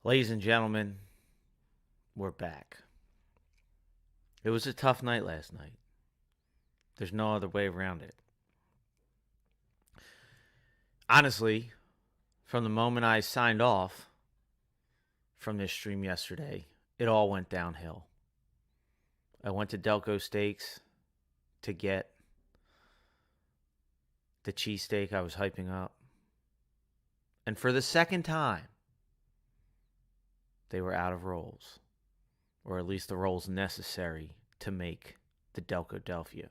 Ladies and gentlemen, we're back. It was a tough night last night. There's no other way around it. Honestly, from the moment I signed off from this stream yesterday, it all went downhill. I went to Delco Steaks to get the cheesesteak I was hyping up. And for the second time, they were out of rolls, or at least the rolls necessary to make the Delco-Delphia.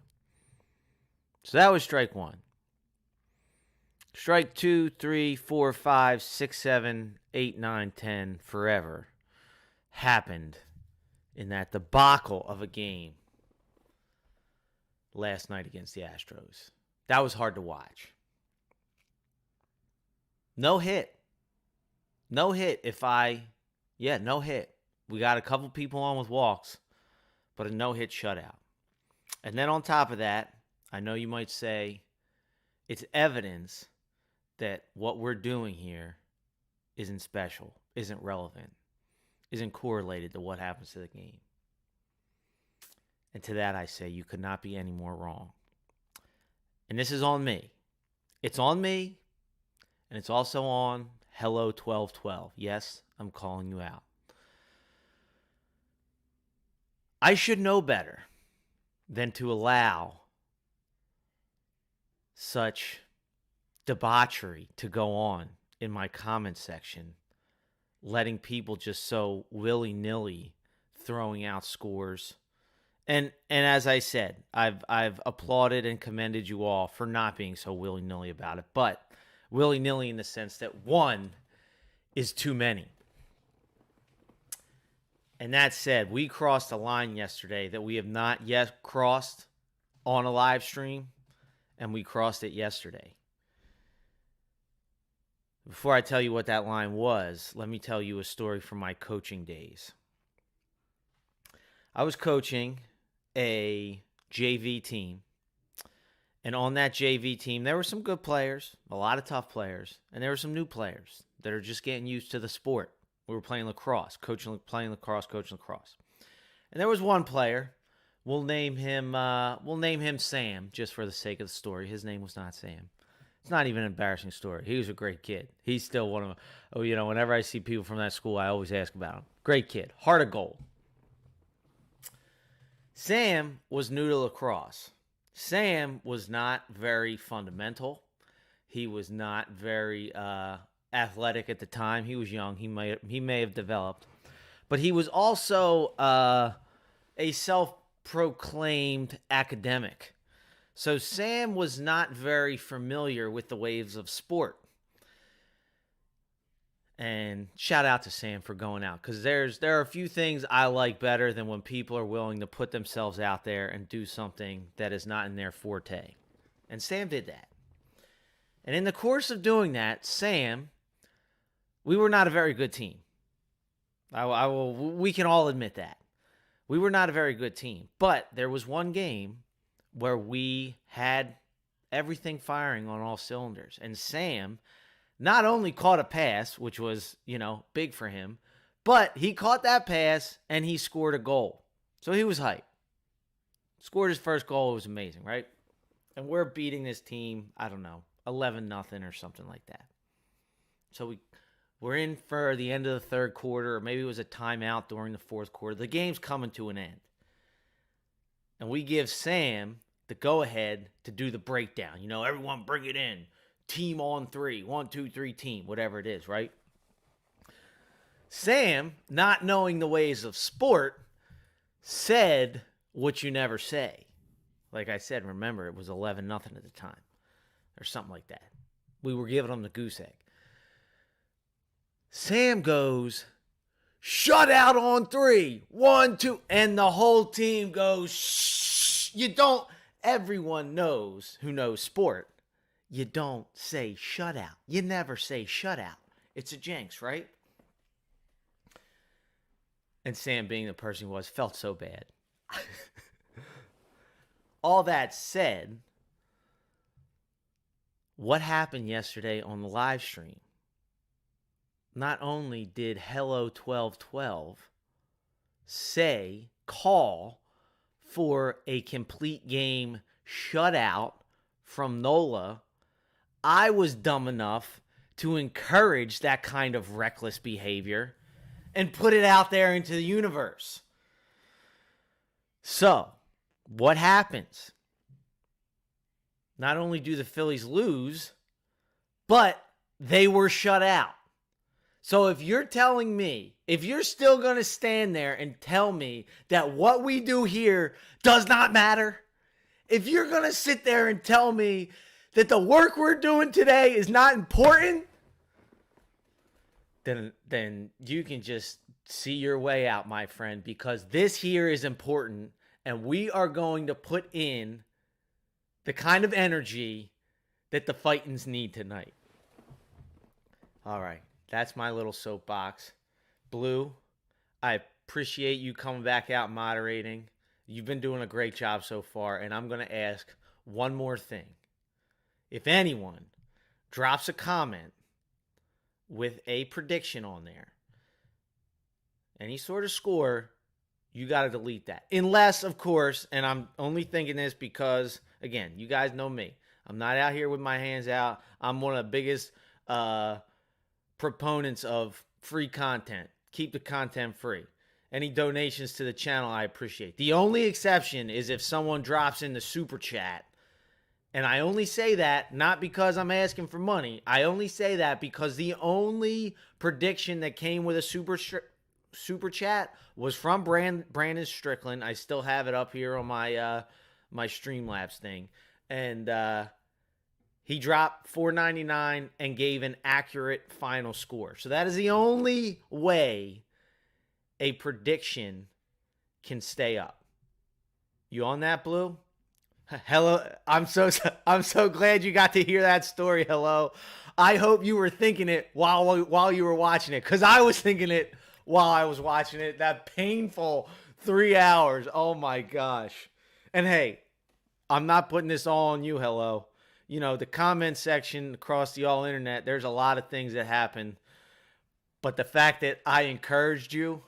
So that was strike one. Strike 2, 3, 4, 5, 6, 7, 8, 9, 10, forever happened in that debacle of a game last night against the Astros. That was hard to watch. No hit. No hit no hit. We got a couple people on with walks, but a no-hit shutout. And then on top of that, I know you might say it's evidence that what we're doing here isn't special, isn't relevant, isn't correlated to what happens to the game. And to that I say you could not be any more wrong. And this is on me. It's on me, and it's also on Hello 1212. Yes, I'm calling you out. I should know better than to allow such debauchery to go on in my comment section, letting people just so willy-nilly throwing out scores. And as I said, I've applauded and commended you all for not being so willy-nilly about it, but willy-nilly in the sense that one is too many. And that said, we crossed a line yesterday that we have not yet crossed on a live stream, and we crossed it yesterday. Before I tell you what that line was, let me tell you a story from my coaching days. I was coaching a JV team, and on that JV team, there were some good players, a lot of tough players, and there were some new players that are just getting used to the sport. We were playing lacrosse, coaching lacrosse. And there was one player. We'll name him Sam, just for the sake of the story. His name was not Sam. It's not even an embarrassing story. He was a great kid. He's still one of them. Whenever I see people from that school, I always ask about him. Great kid. Heart of gold. Sam was new to lacrosse. Sam was not very fundamental. He was not very athletic at the time. He was young. He may have developed, but he was also a self-proclaimed academic. So Sam was not very familiar with the waves of sport. And shout out to Sam for going out, because there are a few things I like better than when people are willing to put themselves out there and do something that is not in their forte. And Sam did that. And in the course of doing that, we were not a very good team. We can all admit that. We were not a very good team. But there was one game where we had everything firing on all cylinders. And Sam not only caught a pass, which was, big for him, but he caught that pass and he scored a goal. So he was hyped. Scored his first goal. It was amazing, right? And we're beating this team, 11-0 or something like that. So we're in for the end of the third quarter, or maybe it was a timeout during the fourth quarter. The game's coming to an end. And we give Sam the go-ahead to do the breakdown. Everyone bring it in. Team on 3. 1, 2, 3, team. Whatever it is, right? Sam, not knowing the ways of sport, said what you never say. Like I said, remember, it was 11-0 at the time. Or something like that. We were giving them the goose egg. Sam goes, shut out on 3. 1, 2. And the whole team goes, shh. Everyone knows who knows sport. You don't say shutout. You never say shutout. It's a jinx, right? And Sam, being the person he was, felt so bad. All that said, what happened yesterday on the live stream not only did Hello 1212 call for a complete game shutout from Nola, I was dumb enough to encourage that kind of reckless behavior and put it out there into the universe. So, what happens? Not only do the Phillies lose, but they were shut out. So if you're telling me, if you're still going to stand there and tell me that what we do here does not matter, if you're going to sit there and tell me that the work we're doing today is not important, then you can just see your way out, my friend, because this here is important, and we are going to put in the kind of energy that the Fightins need tonight. All right, that's my little soapbox. Blue, I appreciate you coming back out and moderating. You've been doing a great job so far, and I'm going to ask one more thing. If anyone drops a comment with a prediction on there, any sort of score, you got to delete that. Unless, of course, and I'm only thinking this because, again, you guys know me. I'm not out here with my hands out. I'm one of the biggest proponents of free content. Keep the content free. Any donations to the channel, I appreciate. The only exception is if someone drops in the super chat. And I only say that not because I'm asking for money. I only say that because the only prediction that came with a super chat was from Brandon Strickland. I still have it up here on my my Streamlabs thing. And he dropped $4.99 and gave an accurate final score. So that is the only way a prediction can stay up. You on that, Blue? Hello, I'm so glad you got to hear that story. Hello, I hope you were thinking it while you were watching it, because I was thinking it while I was watching it. That painful 3 hours. Oh my gosh. And hey, I'm not putting this all on you. Hello, you know, the comment section across the all internet. There's a lot of things that happen, but the fact that I encouraged you,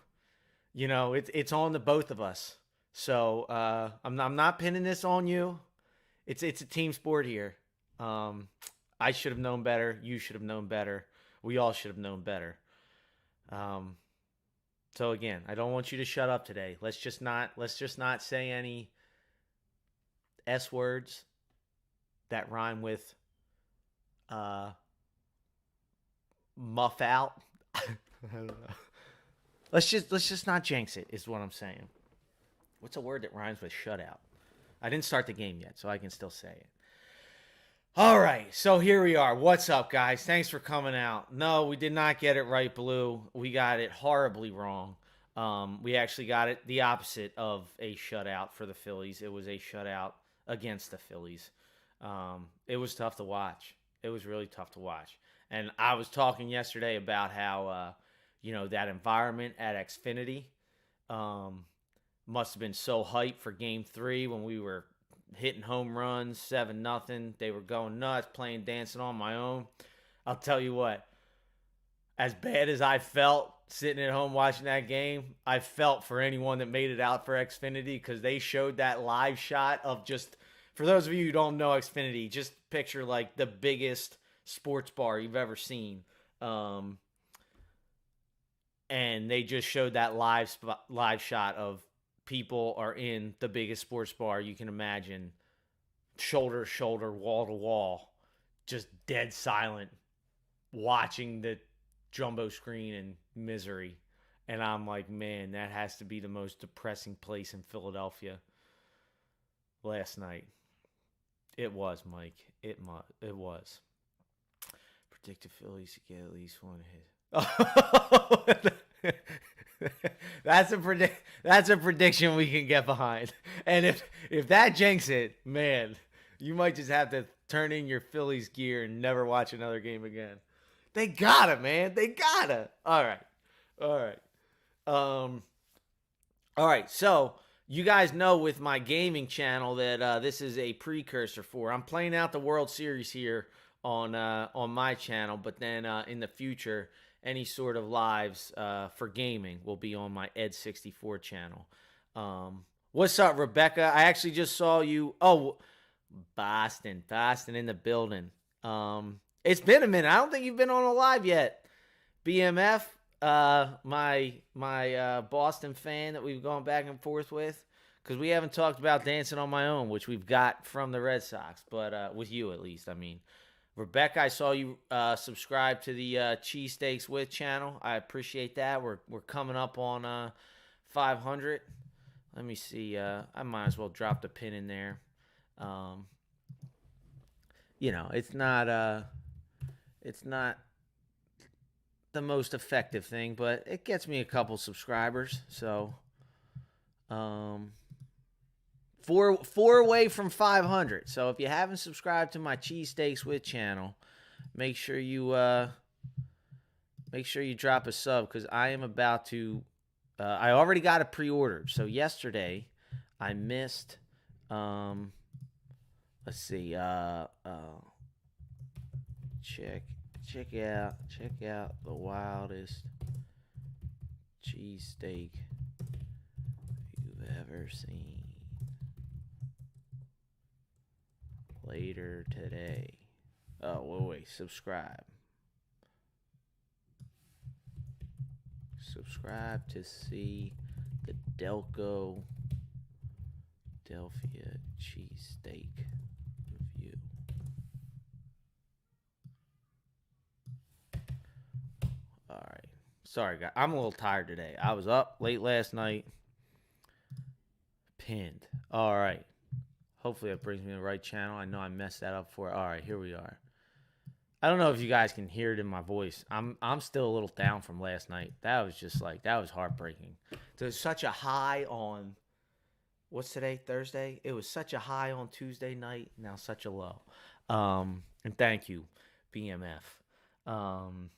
you know, it's on the both of us. So I'm not pinning this on you. It's a team sport here. I should have known better. You should have known better. We all should have known better. So again, I don't want you to shut up today. Let's just not say any S words that rhyme with muff out. I don't know. Let's just not jinx it, is what I'm saying. What's a word that rhymes with shutout? I didn't start the game yet, so I can still say it. All right, so here we are. What's up, guys? Thanks for coming out. No, we did not get it right, Blue. We got it horribly wrong. We actually got it the opposite of a shutout for the Phillies. It was a shutout against the Phillies. It was tough to watch. It was really tough to watch. And I was talking yesterday about how, that environment at Xfinity, must have been so hyped for Game 3 when we were hitting home runs, 7-0. They were going nuts, playing Dancing on My Own. I'll tell you what, as bad as I felt sitting at home watching that game, I felt for anyone that made it out for Xfinity, because they showed that live shot of just, for those of you who don't know Xfinity, just picture like the biggest sports bar you've ever seen. And they just showed that live shot of people are in the biggest sports bar you can imagine, shoulder to shoulder, wall to wall, just dead silent, watching the jumbo screen in misery. And I'm like, man, that has to be the most depressing place in Philadelphia last night. It was, Mike. It was. Predict the Phillies to get at least one hit. That's a prediction we can get behind. And if that jinx it, man, you might just have to turn in your Phillies gear and never watch another game again. They gotta, man. They gotta. All right. So you guys know with my gaming channel that this is a precursor for. I'm playing out the World Series here on my channel, but then in the future, any sort of lives for gaming will be on my N64 channel. What's up, Rebecca? I actually just saw you. Oh, Boston in the building. It's been a minute. I don't think you've been on a live yet. BMF, my Boston fan that we've gone back and forth with, because we haven't talked about Dancing on My Own, which we've got from the Red Sox, but with you at least. I mean, Rebecca, I saw you subscribe to the Cheesesteaks With channel. I appreciate that. We're coming up on 500. Let me see. I might as well drop the pin in there. It's not the most effective thing, but it gets me a couple subscribers. So, four away from 500. So if you haven't subscribed to my Cheesesteaks With channel, make sure you drop a sub, because I am about to. I already got it pre-ordered. So yesterday, I missed. Let's see. Check out the wildest cheesesteak you've ever seen. Later today. Oh, wait. Subscribe. Subscribe to see the Delphia cheesesteak review. All right. Sorry, guys. I'm a little tired today. I was up late last night. Pinned. All right. Hopefully that brings me to the right channel. I know I messed that up for. All right, here we are. I don't know if you guys can hear it in my voice. I'm still a little down from last night. That was heartbreaking. There's such a high on, what's today? Thursday? It was such a high on Tuesday night. Now such a low. And thank you, BMF. But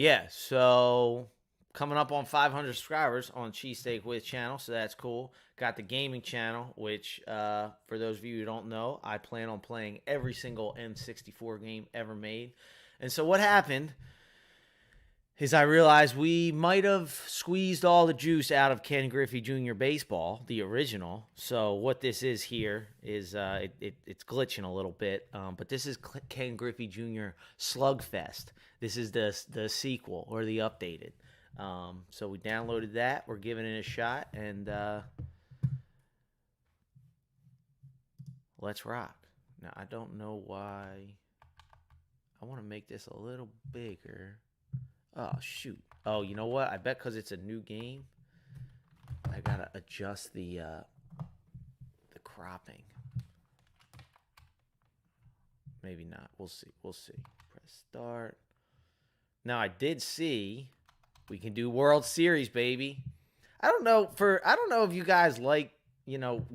yeah, so coming up on 500 subscribers on Cheesesteak With channel, so that's cool. Got the gaming channel, which for those of you who don't know, I plan on playing every single N64 game ever made. And so what happened is I realized we might have squeezed all the juice out of Ken Griffey Jr. Baseball, the original. So what this is here is it's glitching a little bit, but this is Ken Griffey Jr. Slugfest. This is the sequel, or the updated. So we downloaded that. We're giving it a shot, and let's rock. Now, I don't know why. I want to make this a little bigger. Oh, shoot. Oh, you know what? I bet because it's a new game, I got to adjust the cropping. Maybe not. We'll see. Press start. Now, I did see we can do World Series, baby. I don't know if you guys like,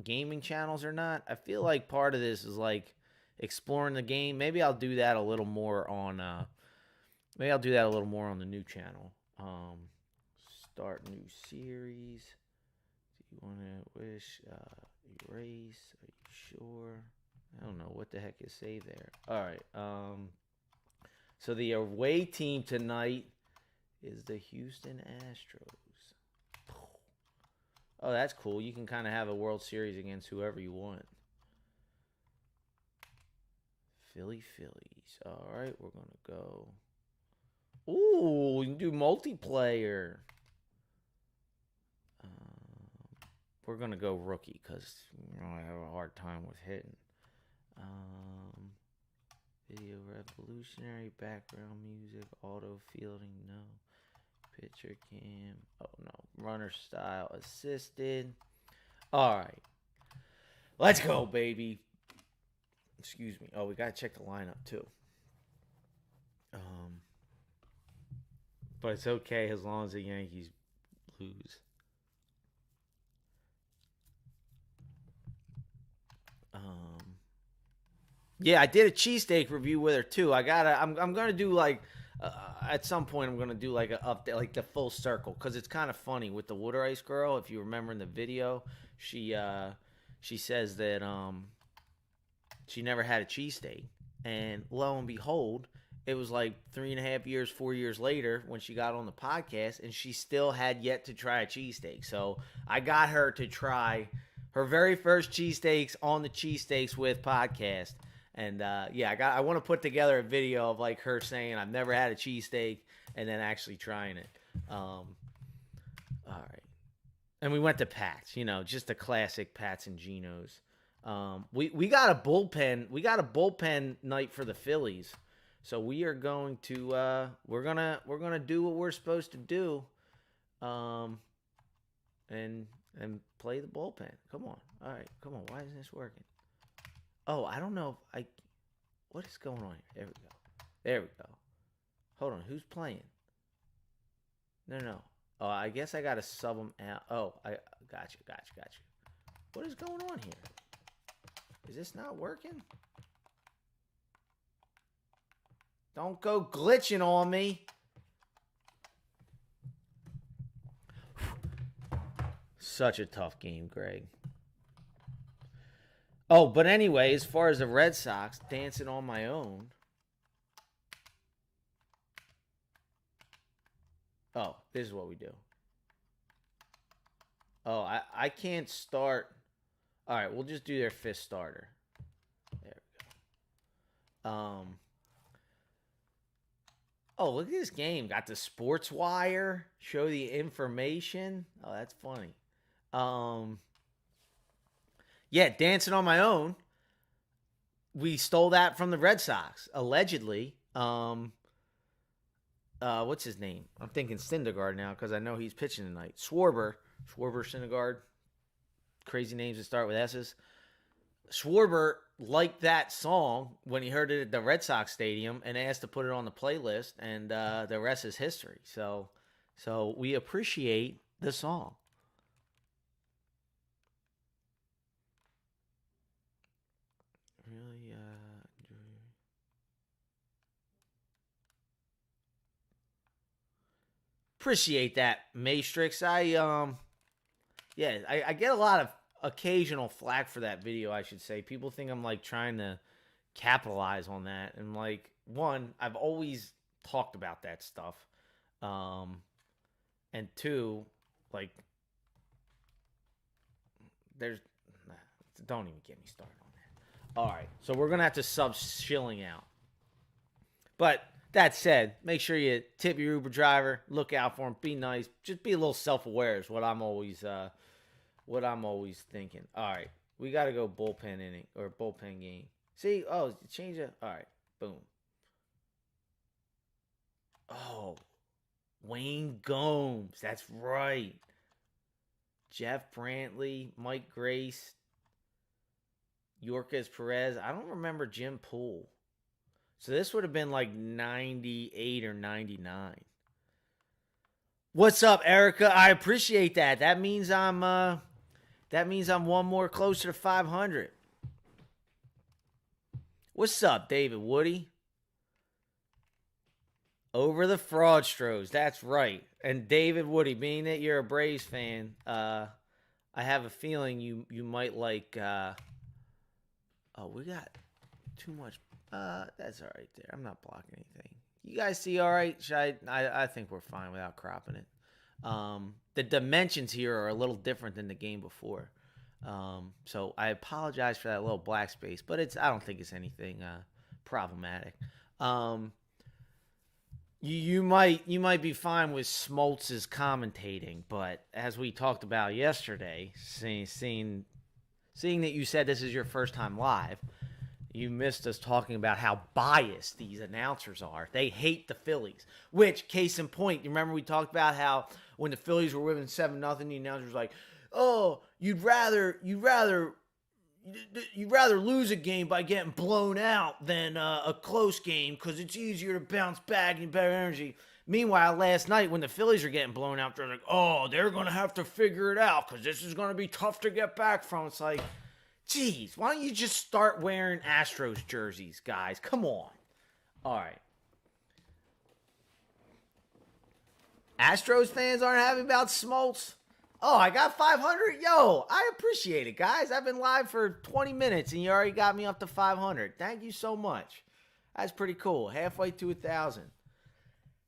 gaming channels or not. I feel like part of this is like exploring the game. Maybe I'll do that a little more on the new channel. Start new series. Do you want to erase? Are you sure? I don't know what the heck is saved there. All right. So the away team tonight is the Houston Astros. Oh, that's cool. You can kind of have a World Series against whoever you want. Phillies. All right, we're going to go. Ooh, we can do multiplayer. We're going to go rookie because I have a hard time with hitting. Video revolutionary, background music, auto fielding, no. Pitcher cam, oh no. Runner style, assisted. All right. Let's go, baby. Excuse me. Oh, we got to check the lineup too. But it's okay as long as the Yankees lose. Yeah, I did a cheesesteak review with her too. I'm gonna do like at some point I'm gonna do like a update, like the full circle, because it's kind of funny with the water ice girl. If you remember in the video, she says that she never had a cheesesteak, and lo and behold, it was like 3.5 years, 4 years later when she got on the podcast, and she still had yet to try a cheesesteak. So I got her to try her very first cheesesteaks on the Cheesesteaks With podcast. And I want to put together a video of like her saying I've never had a cheesesteak and then actually trying it. All right. And we went to Pat's, just a classic Pat's and Geno's. We got a bullpen. We got a bullpen night for the Phillies. So we are going to we're gonna do what we're supposed to do, and play the bullpen. Come on, all right, come on. Why isn't this working? Oh, I don't know. What is going on here? There we go. Hold on, who's playing? No. Oh, I guess I gotta sub them out. Oh, I got you. What is going on here? Is this not working? Don't go glitching on me. Such a tough game, Greg. Oh, but anyway, as far as the Red Sox, dancing on my own. Oh, this is what we do. Oh, I can't start. All right, we'll just do their fifth starter. There we go. Oh, look at this game. Got the Sports Wire. Show the information. Oh, that's funny. Yeah, dancing on my own. We stole that from the Red Sox, allegedly. What's his name? I'm thinking Syndergaard now because I know he's pitching tonight. Schwarber, Syndergaard. Crazy names that start with S's. Schwarber liked that song when he heard it at the Red Sox stadium and asked to put it on the playlist, and the rest is history. So we appreciate the song. Really, appreciate that, Maastrix. I get a lot of occasional flack for that video, I should say. People think I'm like trying to capitalize on that, and like, one, I've always talked about that stuff, and two, like, don't even get me started on that. All right, so we're gonna have to sub Schilling out, but that said, make sure you tip your Uber driver, look out for him, be nice, just be a little self-aware is what I'm always thinking. All right, we got to go bullpen inning or bullpen game. See, change it. All right, boom. Oh, Wayne Gomes, that's right. Jeff Brantley, Mike Grace, Yorkes Perez. I don't remember Jim Poole. So this would have been like 98 or 99. What's up, Erica? I appreciate that. That means I'm one more closer to 500. What's up, David Woody? Over the Fraudstros. That's right. And David Woody, being that you're a Braves fan, I have a feeling you might like. We got too much. That's all right there. I'm not blocking anything. You guys see all right? I think we're fine without cropping it. The dimensions here are a little different than the game before. So I apologize for that little black space, but I don't think it's anything problematic. You might be fine with Smoltz's commentating, but as we talked about yesterday, seeing that you said this is your first time live, you missed us talking about how biased these announcers are. They hate the Phillies, which, case in point, you remember we talked about how when the Phillies were winning 7-0, the announcer was like, "Oh, you'd rather lose a game by getting blown out than a close game because it's easier to bounce back and better energy." Meanwhile, last night when the Phillies are getting blown out, they're like, "Oh, they're going to have to figure it out because this is going to be tough to get back from." It's like, geez, why don't you just start wearing Astros jerseys, guys? Come on. All right. Astros fans aren't happy about Smoltz? Oh, I got 500? Yo, I appreciate it, guys. I've been live for 20 minutes, and you already got me up to 500. Thank you so much. That's pretty cool. Halfway to 1,000.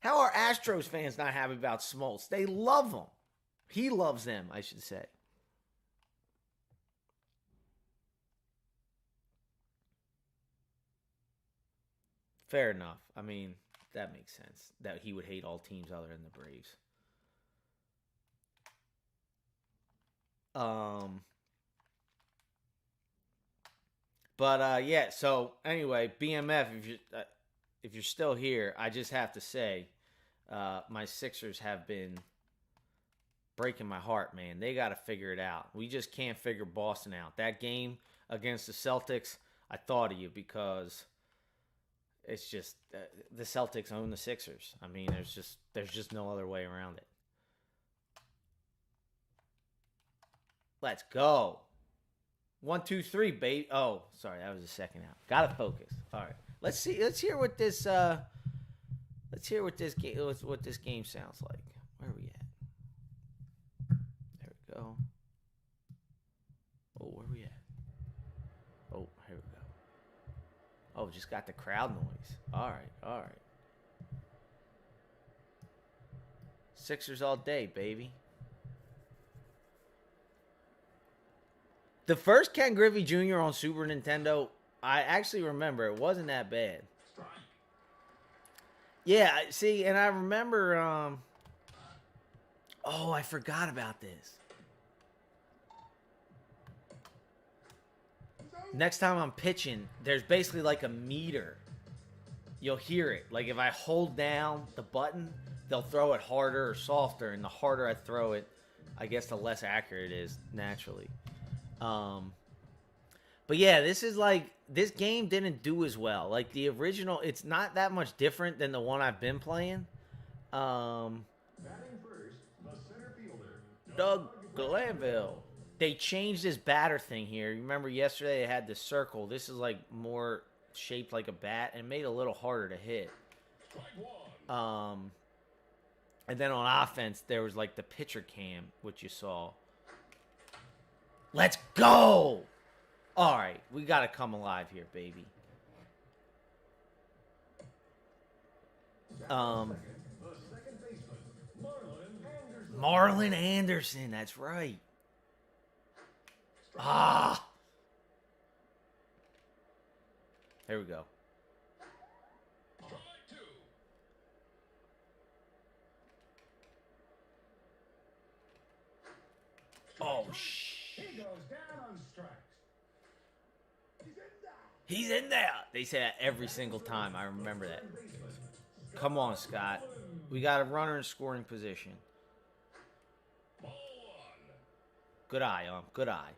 How are Astros fans not happy about Smoltz? They love him. He loves them, I should say. Fair enough. I mean, that makes sense. That he would hate all teams other than the Braves. Yeah. So anyway, BMF, if you're still here, I just have to say, my Sixers have been breaking my heart, man. They got to figure it out. We just can't figure Boston out. That game against the Celtics, I thought of you because it's just the Celtics own the Sixers. I mean, there's just no other way around it. Let's go. 1, 2, 3, baby. Oh, sorry, that was the second out. Gotta focus. All right, let's see. Let's hear what this. Let's hear what this game sounds like. Where are we at? There we go. Oh, where are we at? Oh, here we go. Oh, just got the crowd noise. All right. Sixers all day, baby. The first Ken Griffey Jr. on Super Nintendo, I actually remember it wasn't that bad. Yeah, see, and I remember, oh, I forgot about this. Next time I'm pitching, there's basically like a meter. You'll hear it. Like if I hold down the button, they'll throw it harder or softer, and the harder I throw it, I guess the less accurate it is naturally. But yeah, this game didn't do as well. Like the original, it's not that much different than the one I've been playing. Batting first, the center fielder, Doug Glanville. They changed this batter thing here. You remember yesterday they had the circle. This is like more shaped like a bat and made it a little harder to hit. And then on offense, there was like the pitcher cam, which you saw. Let's go! All right, we got to come alive here, baby. Marlon Anderson, that's right. Here we go. Oh, shit. He goes down on strikes. He's in there. They say that every single time. I remember that. Come on, Scott. We got a runner in scoring position. Good eye, good eye.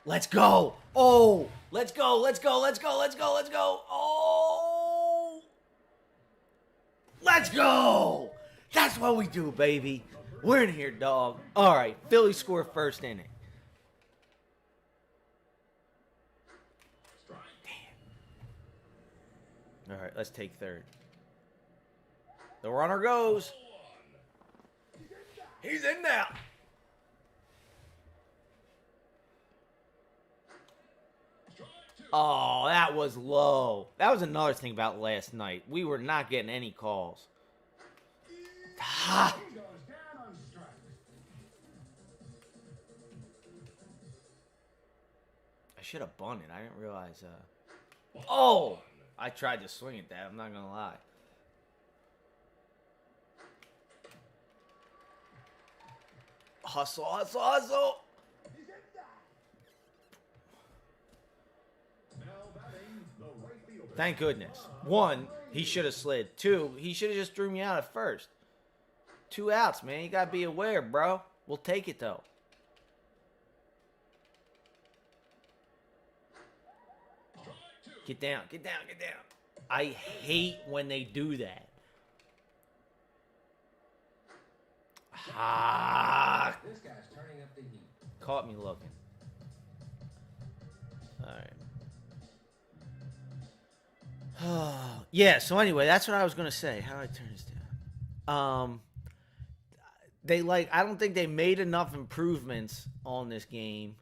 Let's go. Oh, let's go. Oh, let's go. That's what we do, baby. We're in here, dog. All right, Phillies score first inning. Damn. All right, let's take third. The runner goes. He's in there. Oh, that was low. That was another thing about last night. We were not getting any calls. I should have bunted. I didn't realize. Oh! I tried to swing at that. I'm not going to lie. Hustle. Thank goodness. 1, he should have slid. 2, he should have just threw me out at first. 2 outs, man. You got to be aware, bro. We'll take it, though. Get down. I hate when they do that. This guy's turning up the heat. Caught me looking. All right. Yeah, so anyway, that's what I was going to say. How do I turn this down? I don't think they made enough improvements on this game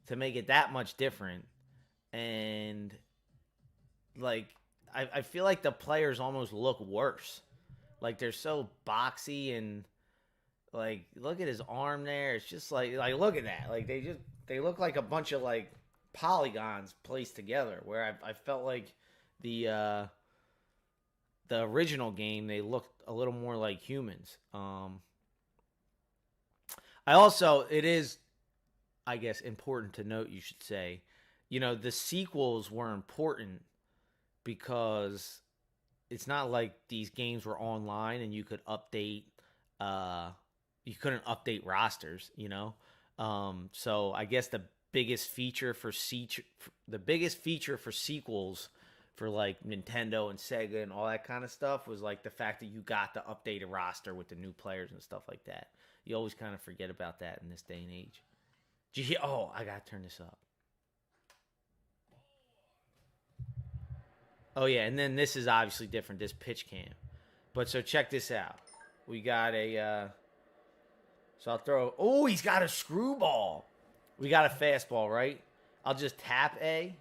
to make it that much different. And like I feel like the players almost look worse. Like they're so boxy and like look at his arm there. It's just like look at that. Like they look like a bunch of like polygons placed together. Where I felt like the original game they looked a little more like humans. I also it is I guess important to note you should say, the sequels were important because it's not like these games were online and you could update you couldn't update rosters, so I guess the biggest feature for sequels for like Nintendo and Sega and all that kind of stuff was like the fact that you got to update a roster with the new players and stuff like that. You always kind of forget about that in this day and age. Did you hear? Oh, I gotta turn this up. Oh yeah, and then this is obviously different, this pitch cam. But so check this out. We got a so I'll throw he's got a screwball. We got a fastball, right? I'll just tap A.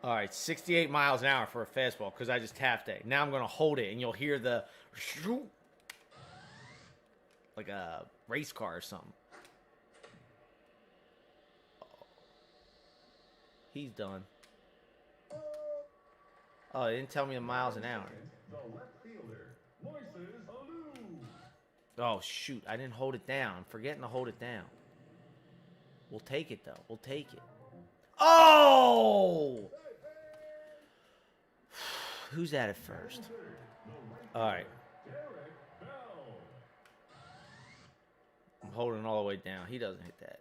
All right, 68 miles an hour for a fastball because I just tapped A. Now I'm going to hold it, and you'll hear the like a race car or something. He's done. Oh, they didn't tell me the miles an hour. Oh, shoot. I didn't hold it down. I'm forgetting to hold it down. We'll take it, though. We'll take it. Oh! Who's at it first? All right. I'm holding all the way down. He doesn't hit that.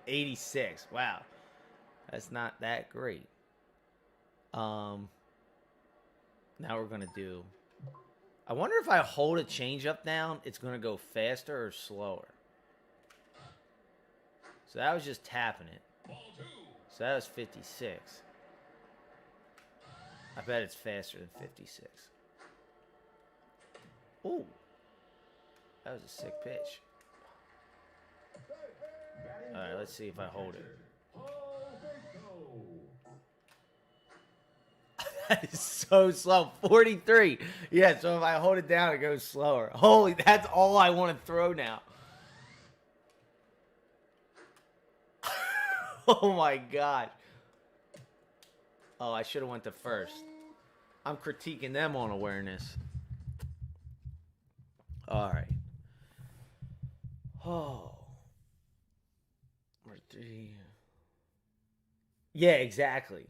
86. Wow. That's not that great. Now we're going to do... I wonder if I hold a changeup down, it's going to go faster or slower. So that was just tapping it. So that was 56. I bet it's faster than 56. Ooh. That was a sick pitch. Alright, let's see if I hold it. That is so slow. 43. Yeah, so if I hold it down, it goes slower. Holy, that's all I want to throw now. Oh my God. Oh, I should have went to first. I'm critiquing them on awareness. All right. Oh. Yeah, exactly.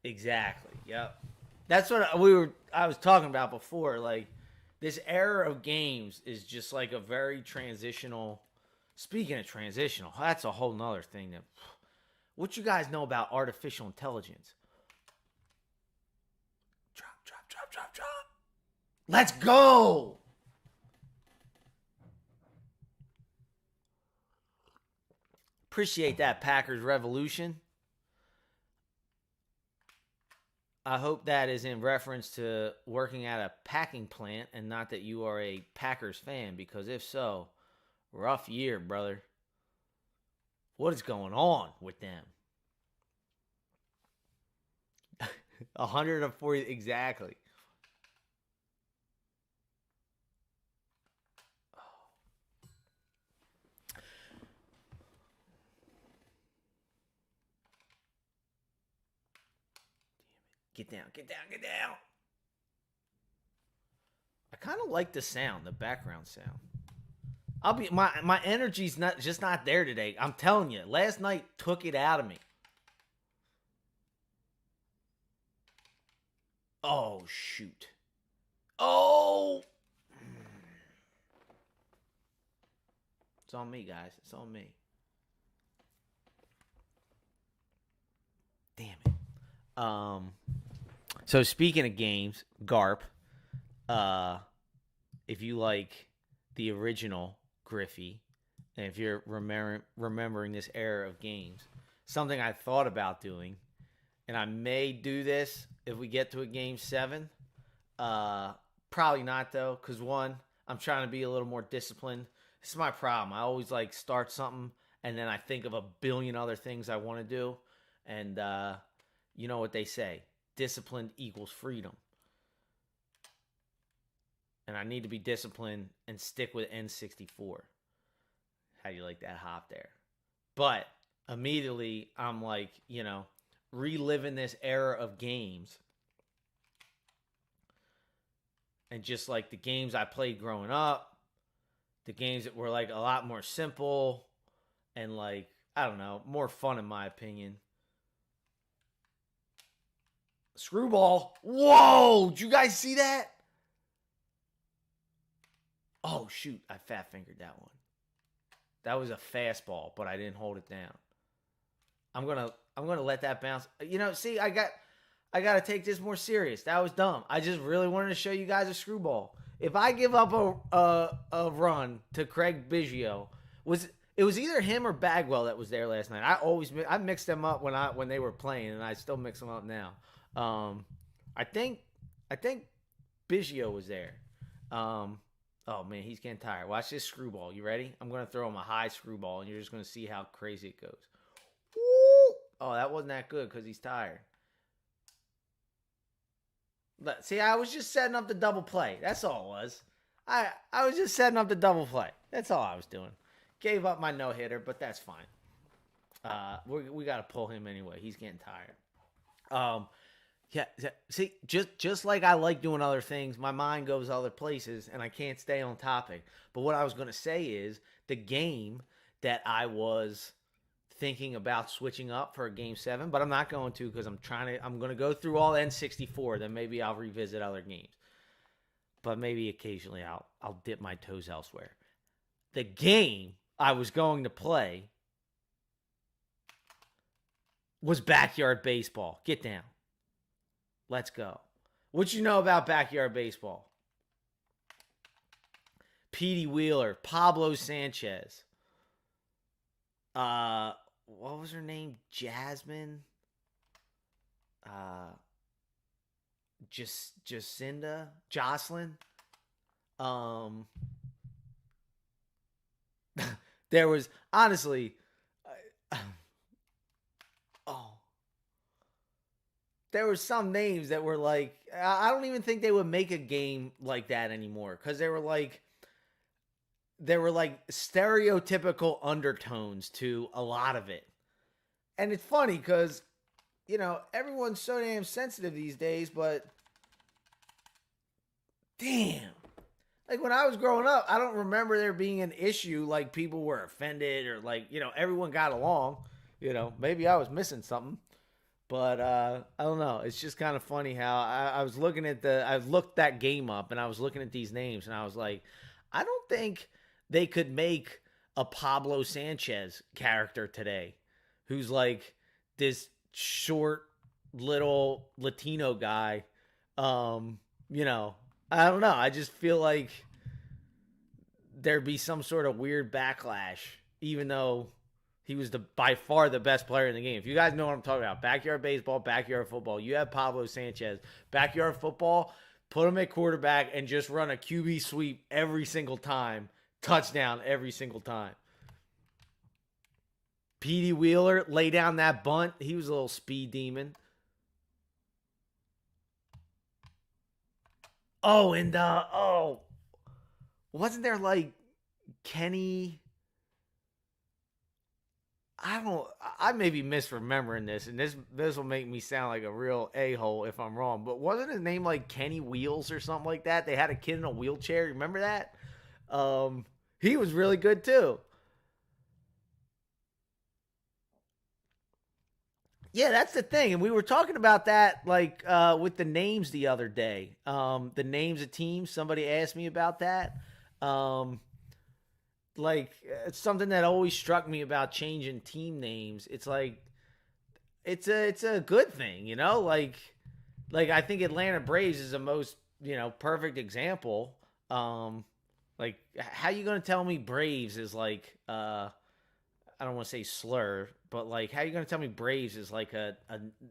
Exactly. Yep. That's what I was talking about before. Like, this era of games is just like a very transitional. Speaking of transitional, that's a whole nother thing. What you guys know about artificial intelligence? Drop. Let's go. Appreciate that, Packers Revolution. I hope that is in reference to working at a packing plant and not that you are a Packers fan, because if so, rough year, brother. What is going on with them? 140, exactly. Get down. I kind of like the sound, the background sound. My energy's not there today. I'm telling you, last night took it out of me. Oh shoot. Oh. It's on me, guys. It's on me. Damn it. So speaking of games, Garp, if you like the original Griffey, and if you're remembering this era of games, something I thought about doing, and I may do this if we get to a game 7. Probably not though, because one, I'm trying to be a little more disciplined. This is my problem. I always like start something and then I think of a billion other things I want to do. And you know what they say, disciplined equals freedom. And I need to be disciplined and stick with N64. How do you like that hop there? But immediately I'm like, reliving this era of games. And just like the games I played growing up, the games that were like a lot more simple and like, I don't know, more fun in my opinion. Screwball. Whoa! Did you guys see that? Oh, shoot. I fat fingered that one. That was a fastball, but I didn't hold it down. I'm gonna let that bounce. See, I got to take this more serious. That was dumb. I just really wanted to show you guys a screwball. If I give up a run to Craig Biggio, it was either him or Bagwell that was there last night. I mixed them up when they were playing, and I still mix them up now. I think Biggio was there. Oh man, he's getting tired. Watch this screwball. You ready? I'm gonna throw him a high screwball, and you're just gonna see how crazy it goes. Woo! Oh, that wasn't that good because he's tired. See, I was just setting up the double play. That's all it was. I was just setting up the double play. That's all I was doing. Gave up my no-hitter, but that's fine. We got to pull him anyway. He's getting tired. Yeah. See, just like I like doing other things, my mind goes other places, and I can't stay on topic. But what I was going to say is the game that I was thinking about switching up for a game 7, but I'm not going to because I'm going to go through all N64, then maybe I'll revisit other games. But maybe occasionally I'll dip my toes elsewhere. The game I was going to play was Backyard Baseball. Get down. Let's go. What you know about Backyard Baseball? Petey Wheeler, Pablo Sanchez. What was her name? Jasmine? Jacinda? Jocelyn? There was, honestly, there were some names that were like, I don't even think they would make a game like that anymore because there were like stereotypical undertones to a lot of it. And it's funny because, everyone's so damn sensitive these days, but damn. Like when I was growing up, I don't remember there being an issue like people were offended or like, everyone got along. Maybe I was missing something. But I don't know. It's just kind of funny how I was looking at I looked that game up and I was looking at these names and I was like, I don't think they could make a Pablo Sanchez character today who's like this short little Latino guy. I don't know. I just feel like there'd be some sort of weird backlash, even though he was by far the best player in the game. If you guys know what I'm talking about, backyard baseball, backyard football, you have Pablo Sanchez. Backyard football, put him at quarterback and just run a QB sweep every single time. Touchdown every single time. Petey Wheeler, lay down that bunt. He was a little speed demon. Oh, and wasn't there like Kenny? I may be misremembering this, and this will make me sound like a real a-hole if I'm wrong, but wasn't his name like Kenny Wheels or something like that? They had a kid in a wheelchair. Remember that? He was really good too. Yeah, that's the thing. And we were talking about that like with the names the other day. The names of teams, somebody asked me about that. Like it's something that always struck me about changing team names. It's like it's a good thing, Like I think Atlanta Braves is the most, perfect example. Like how you going to tell me Braves is like I don't want to say slur, but like how you going to tell me Braves is like a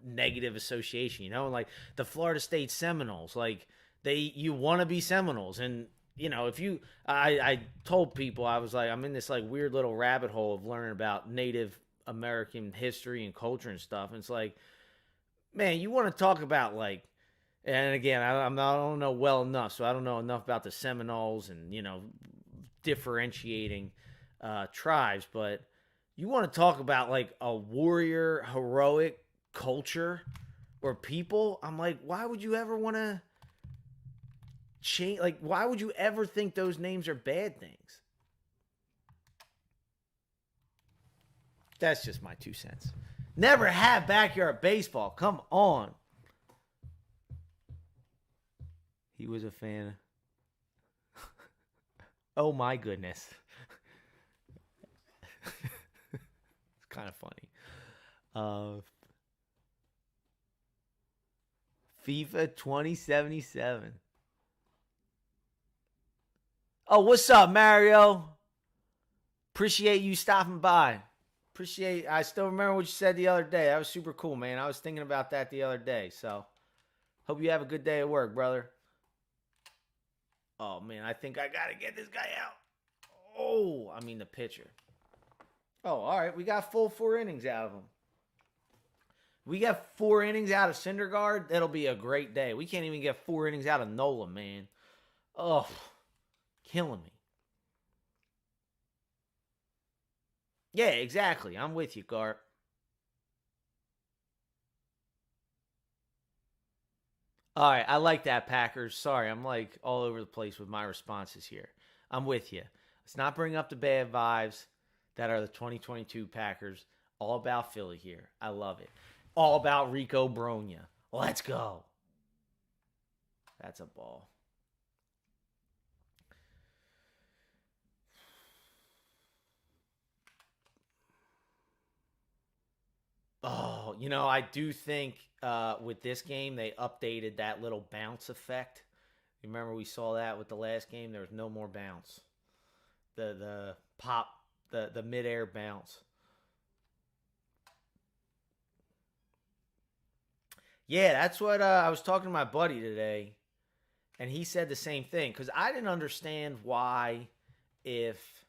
negative association, Like the Florida State Seminoles, like you want to be Seminoles, and if you, I told people, I was like, I'm in this like weird little rabbit hole of learning about Native American history and culture and stuff. And it's like, man, you want to talk about like, and again, I don't know well enough, so I don't know enough about the Seminoles and differentiating tribes. But you want to talk about like a warrior, heroic culture or people? I'm like, why would you ever want to change? Like, why would you ever think those names are bad things? That's just my 2 cents. Never had backyard baseball. Come on. He was a fan. Oh my goodness. It's kind of funny. FIFA 2077. Oh, what's up, Mario? Appreciate you stopping by. I still remember what you said the other day. That was super cool, man. I was thinking about that the other day. So, hope you have a good day at work, brother. Oh, man, I think I got to get this guy out. Oh, I mean the pitcher. Oh, all right. We got full 4 innings out of him. We got 4 innings out of Syndergaard. That'll be a great day. We can't even get 4 innings out of Nola, man. Oh, killing me. Yeah, exactly. I'm with you, Gart. All right, I like that, Packers. Sorry, I'm like all over the place with my responses here. I'm with you. Let's not bring up the bad vibes that are the 2022 Packers. All about Philly here. I love it. All about Rico Bronya. Let's go. That's a ball. Oh, I do think with this game, they updated that little bounce effect. You remember we saw that with the last game? There was no more bounce. The pop, the midair bounce. Yeah, that's what I was talking to my buddy today, and he said the same thing because I didn't understand why if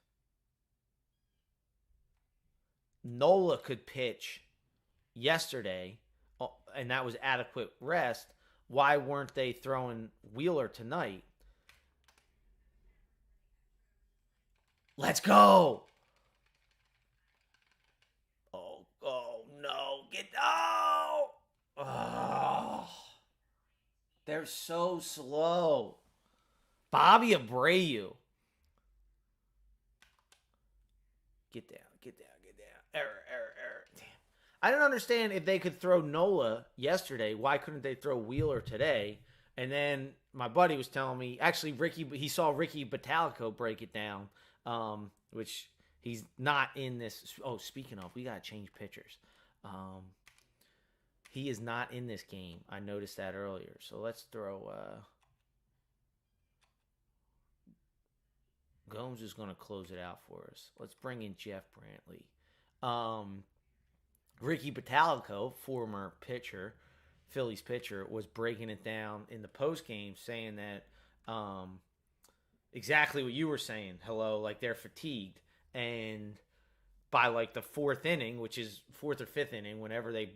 Nola could pitch yesterday and that was adequate rest, why weren't they throwing Wheeler tonight? Let's go. Oh no. Oh. They're so slow. Bobby Abreu. Get down. Error. Damn. I don't understand if they could throw Nola yesterday. Why couldn't they throw Wheeler today? And then my buddy was telling me, actually, he saw Ricky Batalico break it down, which he's not in this. Oh, speaking of, we got to change pitchers. He is not in this game. I noticed that earlier. So let's throw. Gomes is going to close it out for us. Let's bring in Jeff Brantley. Ricky Batalico, former pitcher, Phillies pitcher, was breaking it down in the post game, saying that exactly what you were saying. Hello, like they're fatigued, and by like the 4th inning, which is 4th or 5th inning, whenever they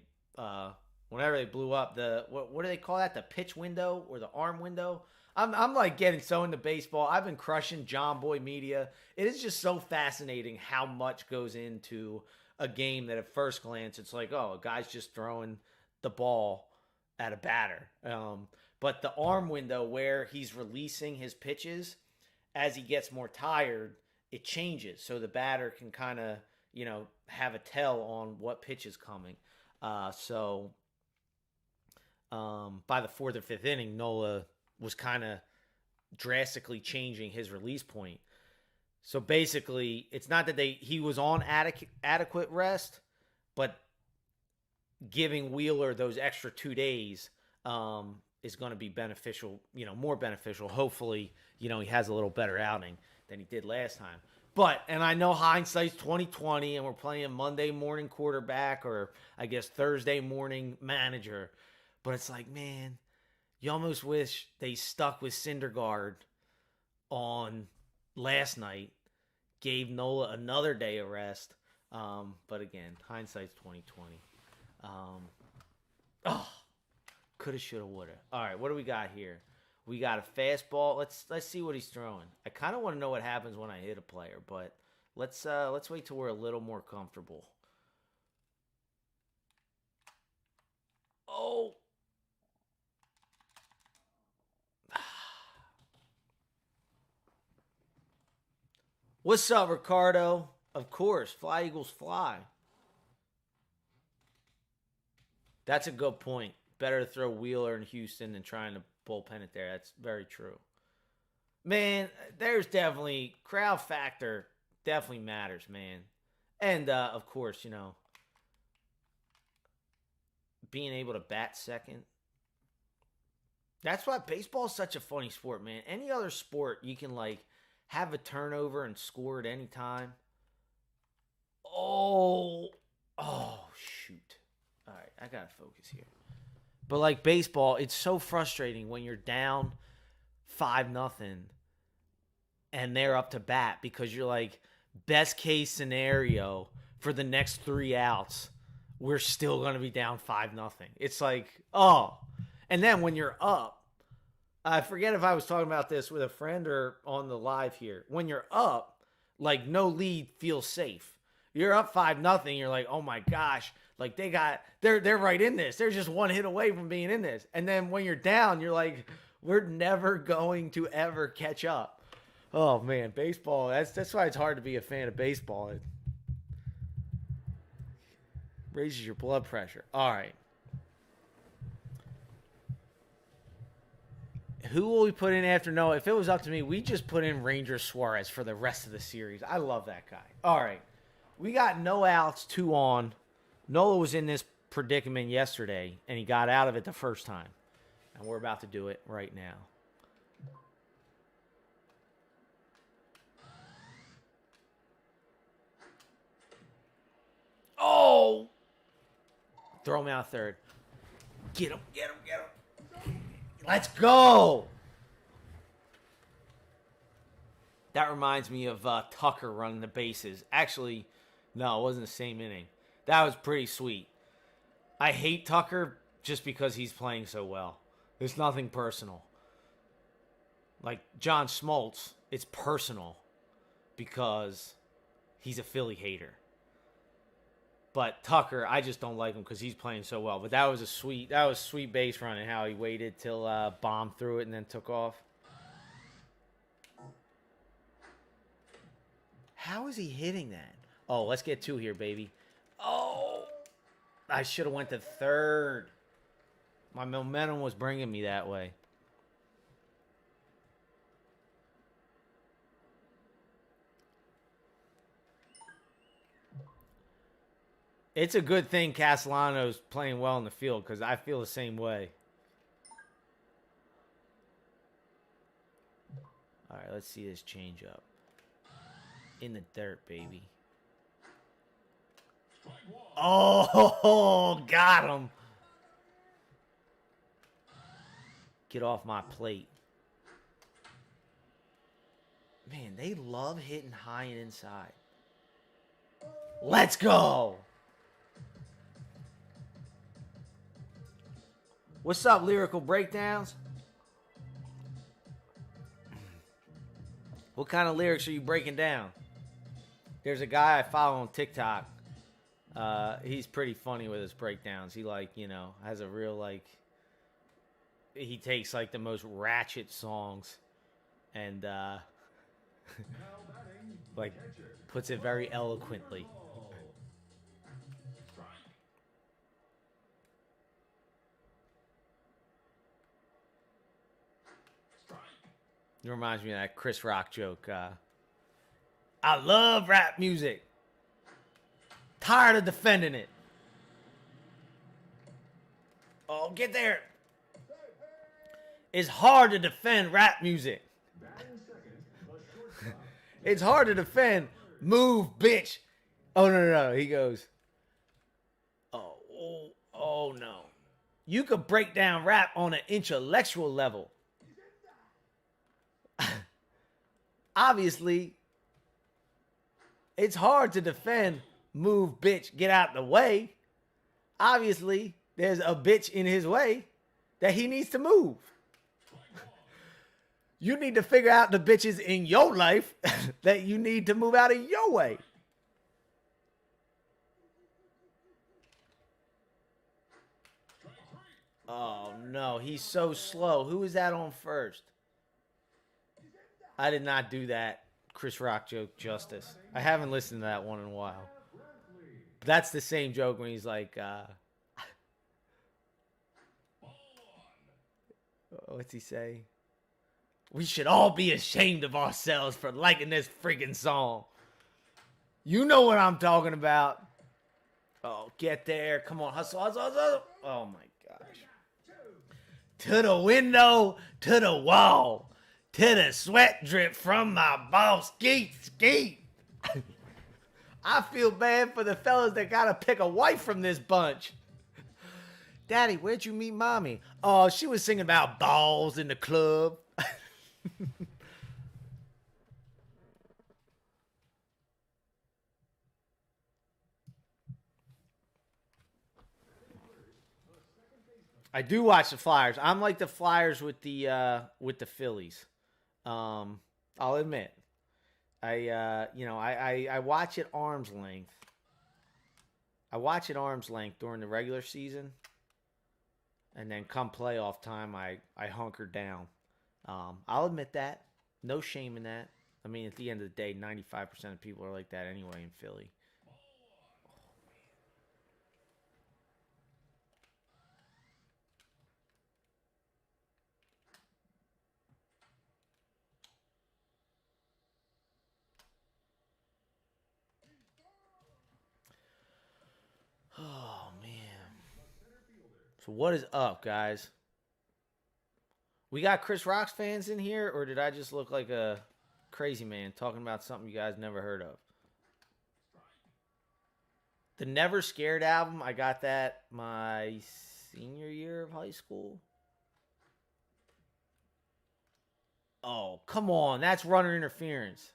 blew up the what do they call that? The pitch window or the arm window. I'm like getting so into baseball. I've been crushing John Boy Media. It is just so fascinating how much goes into a game that at first glance it's like, oh, a guy's just throwing the ball at a batter. But the arm window where he's releasing his pitches as he gets more tired, it changes. So the batter can kind of, have a tell on what pitch is coming. So by the 4th or 5th inning, Nola was kind of drastically changing his release point. So basically, it's not that he was on adequate rest, but giving Wheeler those extra 2 days is going to be beneficial, more beneficial. Hopefully, he has a little better outing than he did last time. But, and I know hindsight's 2020, and we're playing Monday morning quarterback or I guess Thursday morning manager. But it's like, man, you almost wish they stuck with Syndergaard on last night. Gave Nola another day of rest. But again, hindsight's 2020. Coulda, shoulda, woulda. All right, what do we got here? We got a fastball. Let's see what he's throwing. I kind of want to know what happens when I hit a player, but let's wait till we're a little more comfortable. Oh. What's up, Ricardo? Of course, fly Eagles fly. That's a good point. Better to throw Wheeler in Houston than trying to bullpen it there. That's very true. Man, there's definitely crowd factor definitely matters, man. And of course, being able to bat second. That's why baseball is such a funny sport, man. Any other sport you can have a turnover and score at any time. Oh shoot. All right, I got to focus here. But baseball, it's so frustrating when you're down 5-0 and they're up to bat because you're best case scenario for the next 3 outs, we're still going to be down 5-0. It's and then when you're up, I forget if I was talking about this with a friend or on the live here. When you're up, no lead feels safe. You're up 5-0. You're like, oh my gosh, they're right in this. They're just one hit away from being in this. And then when you're down, you're like, we're never going to ever catch up. Oh man, baseball. That's why it's hard to be a fan of baseball. It raises your blood pressure. All right. Who will we put in after Noah? If it was up to me, we just put in Ranger Suarez for the rest of the series. I love that guy. All right. We got no outs, 2 on. Nola was in this predicament yesterday, and he got out of it the first time. And we're about to do it right now. Oh! Throw him out third. Get him. Let's go! That reminds me of Tucker running the bases. Actually, no, it wasn't the same inning. That was pretty sweet. I hate Tucker just because he's playing so well. There's nothing personal. Like John Smoltz, it's personal because he's a Philly hater. But Tucker, I just don't like him because he's playing so well. But that was sweet base running, how he waited till Bomb threw it and then took off. How is he hitting that? Oh, let's get 2 here, baby. Oh, I should have went to third. My momentum was bringing me that way. It's a good thing Castellano's playing well in the field because I feel the same way. All right, let's see this change up. In the dirt, baby. Oh, got him. Get off my plate. Man, they love hitting high and inside. Let's go. What's up, Lyrical Breakdowns? What kind of lyrics are you breaking down? There's a guy I follow on TikTok. He's pretty funny with his breakdowns. He has a real he takes the most ratchet songs and puts it very eloquently. It reminds me of that Chris Rock joke. I love rap music. Tired of defending it. Oh, get there. It's hard to defend rap music. It's hard to defend. Move, bitch. Oh, no. He goes, oh, no. You could break down rap on an intellectual level. Obviously, it's hard to defend, move, bitch, get out the way. Obviously, there's a bitch in his way that he needs to move. You need to figure out the bitches in your life that you need to move out of your way. Oh, no. He's so slow. Who is that on first? I did not do that Chris Rock joke justice. I haven't listened to that one in a while. But that's the same joke when he's like, what's he say? We should all be ashamed of ourselves for liking this freaking song. You know what I'm talking about. Oh, get there. Come on. Hustle, hustle, hustle. Oh, my gosh. To the window, to the wall, to the sweat drip from my balls. Skeet, skeet. I feel bad for the fellas that got to pick a wife from this bunch. Daddy, where'd you meet mommy? Oh, she was singing about balls in the club. I do watch the Flyers. I'm like the Flyers with the Phillies. I'll admit. I watch at arm's length. I watch at arm's length during the regular season, and then come playoff time, I hunker down. I'll admit that. No shame in that. I mean, at the end of the day, 95% of people are like that anyway in Philly. Oh, man. So what is up, guys? We got Chris Rock's fans in here, or did I just look like a crazy man talking about something you guys never heard of? The Never Scared album, I got that my senior year of high school. Oh, come on. That's runner interference.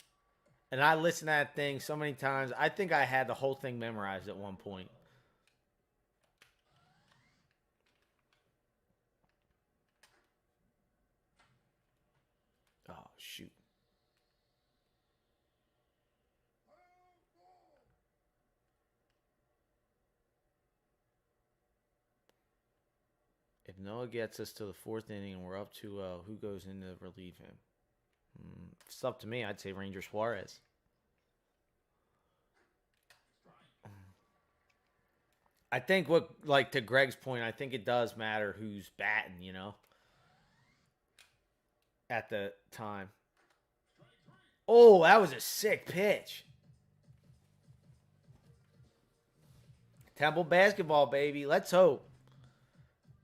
And I listened to that thing so many times. I think I had the whole thing memorized at one point. Oh, shoot. If Noah gets us to the fourth inning and we're up 2-0, who goes in to relieve him? If it's up to me, I'd say Ranger Suarez. I think to Greg's point, I think it does matter who's batting, at the time. Oh, that was a sick pitch. Temple basketball, baby. Let's hope.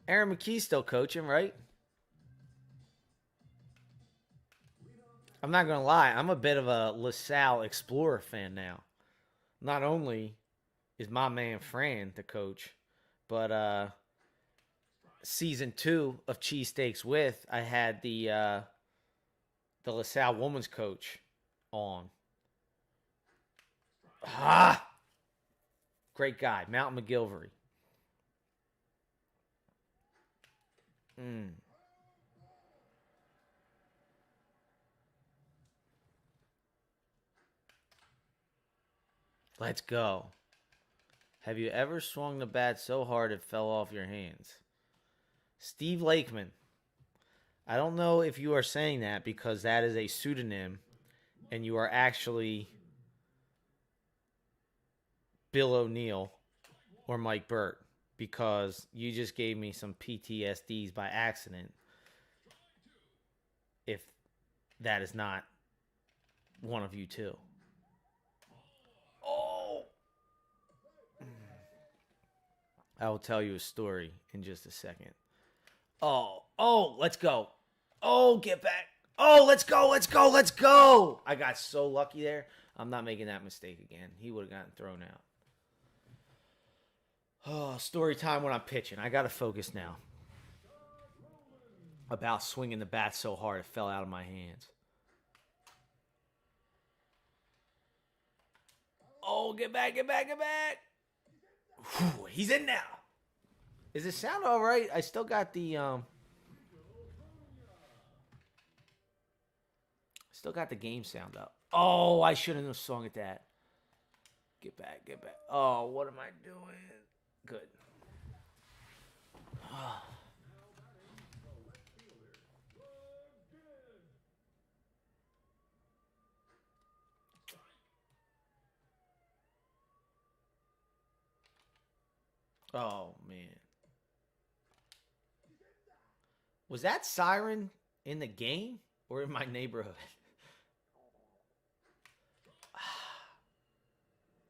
Aaron McKee's still coaching, right? I'm not going to lie. I'm a bit of a LaSalle Explorer fan now. Not only is my man Fran the coach, but season 2 of Cheesesteaks With, I had the LaSalle women's coach on. Great guy, Mountain McGilvery. Let's go. Have you ever swung the bat so hard it fell off your hands? Steve Lakeman. I don't know if you are saying that because that is a pseudonym and you are actually Bill O'Neill or Mike Burt, because you just gave me some PTSDs by accident if that is not one of you two. Oh! I will tell you a story in just a second. Oh, let's go. Oh, get back. Oh, let's go, let's go, let's go. I got so lucky there. I'm not making that mistake again. He would have gotten thrown out. Oh, story time when I'm pitching. I got to focus now. About swinging the bat so hard it fell out of my hands. Oh, get back, get back, get back. Whew, he's in now. Is it sound all right? I still got the game sound up. Oh, I shouldn't have swung at that. Get back, get back. Oh, what am I doing? Good. Oh, man. Was that siren in the game or in my neighborhood?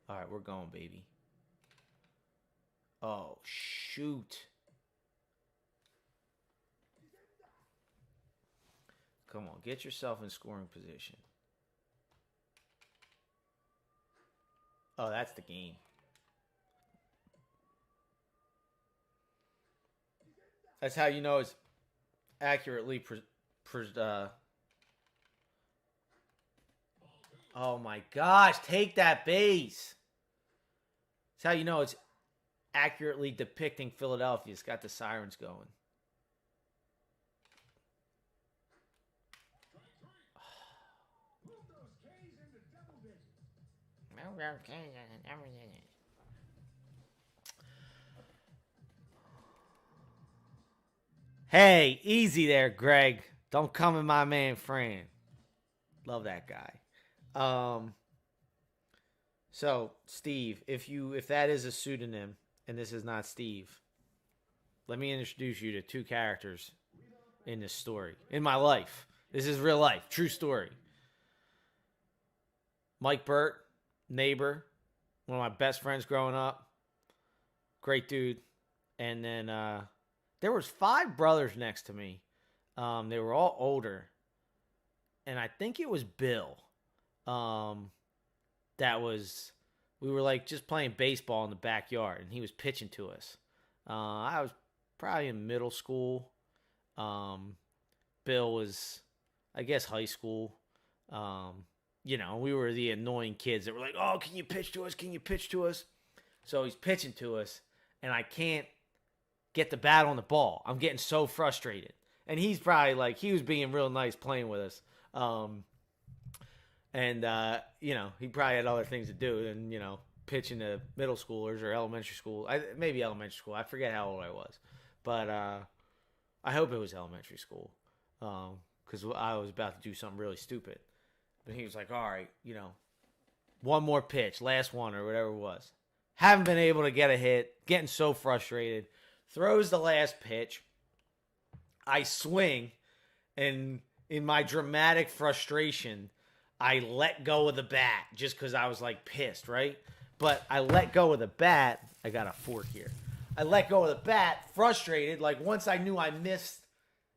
All right, we're going, baby. Oh, shoot. Come on, get yourself in scoring position. Oh, that's the game. That's how you know it's accurately oh my gosh, take that base. That's how you know it's accurately depicting Philadelphia. It's got the sirens going. Hey, easy there, Greg. Don't come in my man Fran. Love that guy. So Steve, if that is a pseudonym and this is not Steve, let me introduce you to two characters in this story. In my life. This is real life. True story. Mike Burt, neighbor, one of my best friends growing up. Great dude. And then there was 5 brothers next to me. They were all older. And I think it was Bill. We were like just playing baseball in the backyard, and he was pitching to us. I was probably in middle school. Bill was, I guess, high school. We were the annoying kids that were like, oh, can you pitch to us? Can you pitch to us? So he's pitching to us, and I can't get the bat on the ball. I'm getting so frustrated. And he's probably like, he was being real nice playing with us. He probably had other things to do than, pitching to middle schoolers or elementary school. Maybe elementary school. I forget how old I was. But I hope it was elementary school because I was about to do something really stupid. But he was like, all right, one more pitch, last one or whatever it was. Haven't been able to get a hit. Getting so frustrated. Throws the last pitch. I swing, and in my dramatic frustration, I let go of the bat just because I was like pissed, right? But I let go of the bat. I got a fork here. I let go of the bat, frustrated. Like once I knew I missed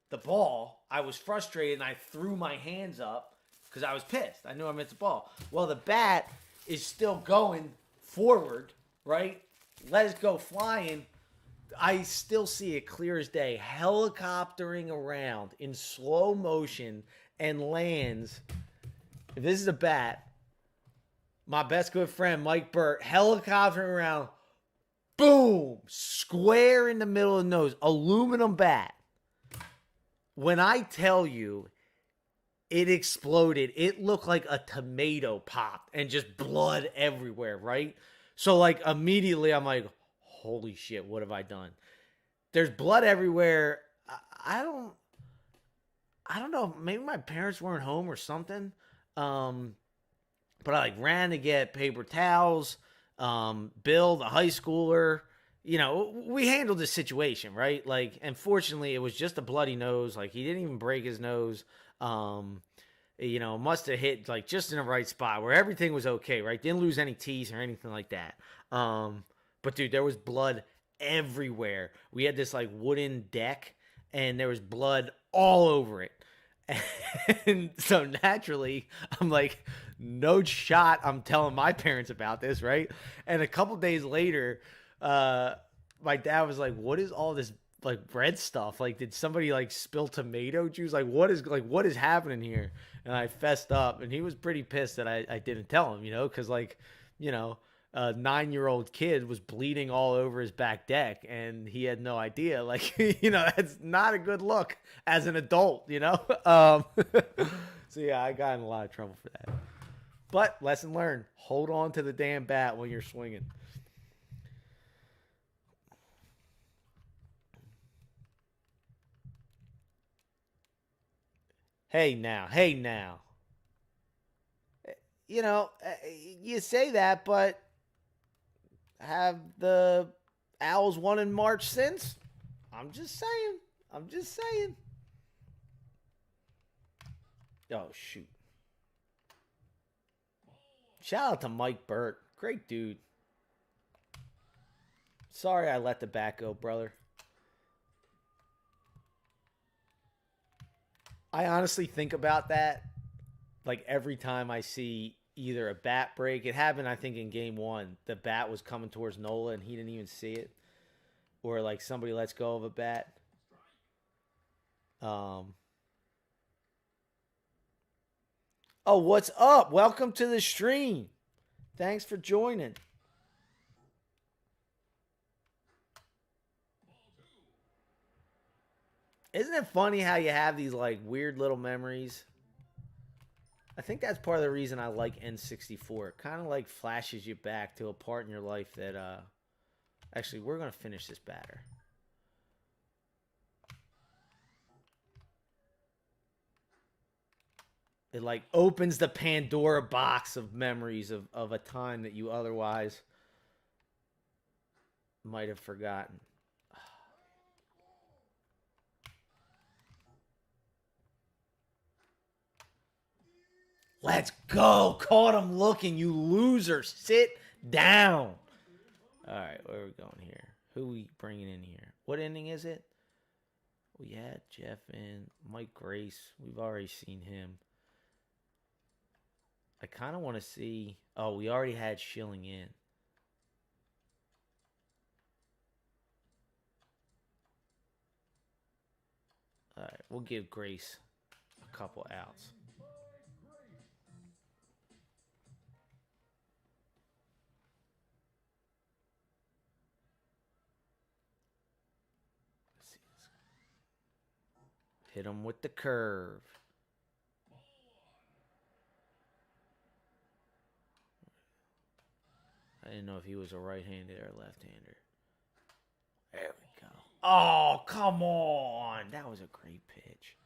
the ball, I was frustrated and I threw my hands up because I was pissed. I knew I missed the ball. Well, the bat is still going forward, right? Let it go flying. I still see it clear as day, helicoptering around in slow motion and lands. If this is a bat, my best good friend, Mike Burt, helicoptering around, boom, square in the middle of the nose, aluminum bat. When I tell you it exploded, it looked like a tomato popped and just blood everywhere, right? So like immediately I'm like, holy shit, what have I done? There's blood everywhere. I don't know. Maybe my parents weren't home or something. But I ran to get paper towels. Bill, the high schooler, we handled the situation, right? And fortunately it was just a bloody nose. He didn't even break his nose. Must have hit just in the right spot where everything was okay, right? Didn't lose any teeth or anything like that. But dude, there was blood everywhere. We had this wooden deck and there was blood all over it. And so naturally, I'm like, no shot I'm telling my parents about this, right? And a couple days later, my dad was like, what is all this red stuff? Did somebody spill tomato juice? What is happening here? And I fessed up, and he was pretty pissed that I didn't tell him, because you know, a 9-year-old kid was bleeding all over his back deck and he had no idea. Like, that's not a good look as an adult, So, yeah, I got in a lot of trouble for that. But lesson learned, hold on to the damn bat when you're swinging. Hey, now. Hey, now. You know, you say that, but have the Owls won in March since? I'm just saying. I'm just saying. Oh, shoot. Shout out to Mike Burt. Great dude. Sorry I let the bat go, brother. I honestly think about that like every time I see either a bat break. It happened, I think, in game one. The bat was coming towards Nola and he didn't even see it. Or like somebody lets go of a bat. Oh, what's up? Welcome to the stream. Thanks for joining. Isn't it funny how you have these like weird little memories? I think that's part of the reason I like N64. It kind of like flashes you back to a part in your life that actually we're going to finish this batter. It like opens the Pandora box of memories of a time that you otherwise might have forgotten. Let's go. Caught him looking, you loser. Sit down. All right, where are we going here? Who are we bringing in here? What inning is it? We had Jeff and Mike Grace. We've already seen him. I kind of want to see... Oh, we already had Schilling in. All right, we'll give Grace a couple outs. Hit him with the curve. I didn't know if he was a right-hander or left-hander. There we go. Oh, come on. That was a great pitch.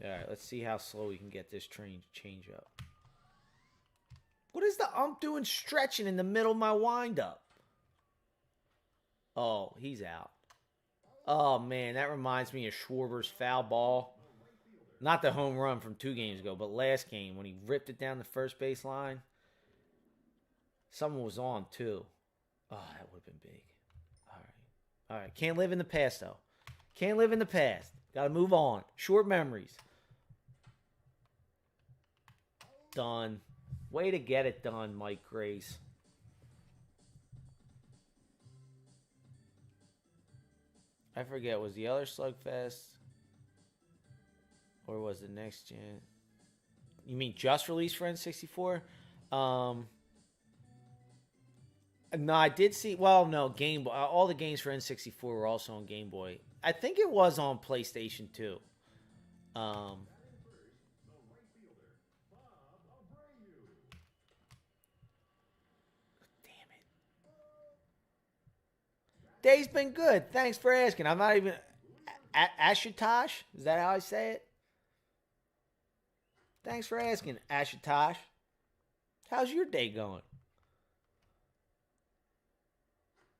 All right, let's see how slow we can get this train change up. What is the ump doing stretching in the middle of my windup? Oh, he's out. Oh, man, that reminds me of Schwarber's foul ball. Not the home run from 2 games ago, but last game when he ripped it down the first base line. Someone was on, too. Oh, that would have been big. All right. All right. Can't live in the past, though. Can't live in the past. Got to move on. Short memories. Done. Way to get it done, Mike Grace. I forget, was the other Slugfest or was the next gen? You mean just released for N64? No, I did see. Well, no, Game Boy. All the games for N64 were also on Game Boy. I think it was on PlayStation too. Damn it. Day's been good. Thanks for asking. I'm not even. Ashutosh? Is that how I say it? Thanks for asking, Ashutosh. How's your day going?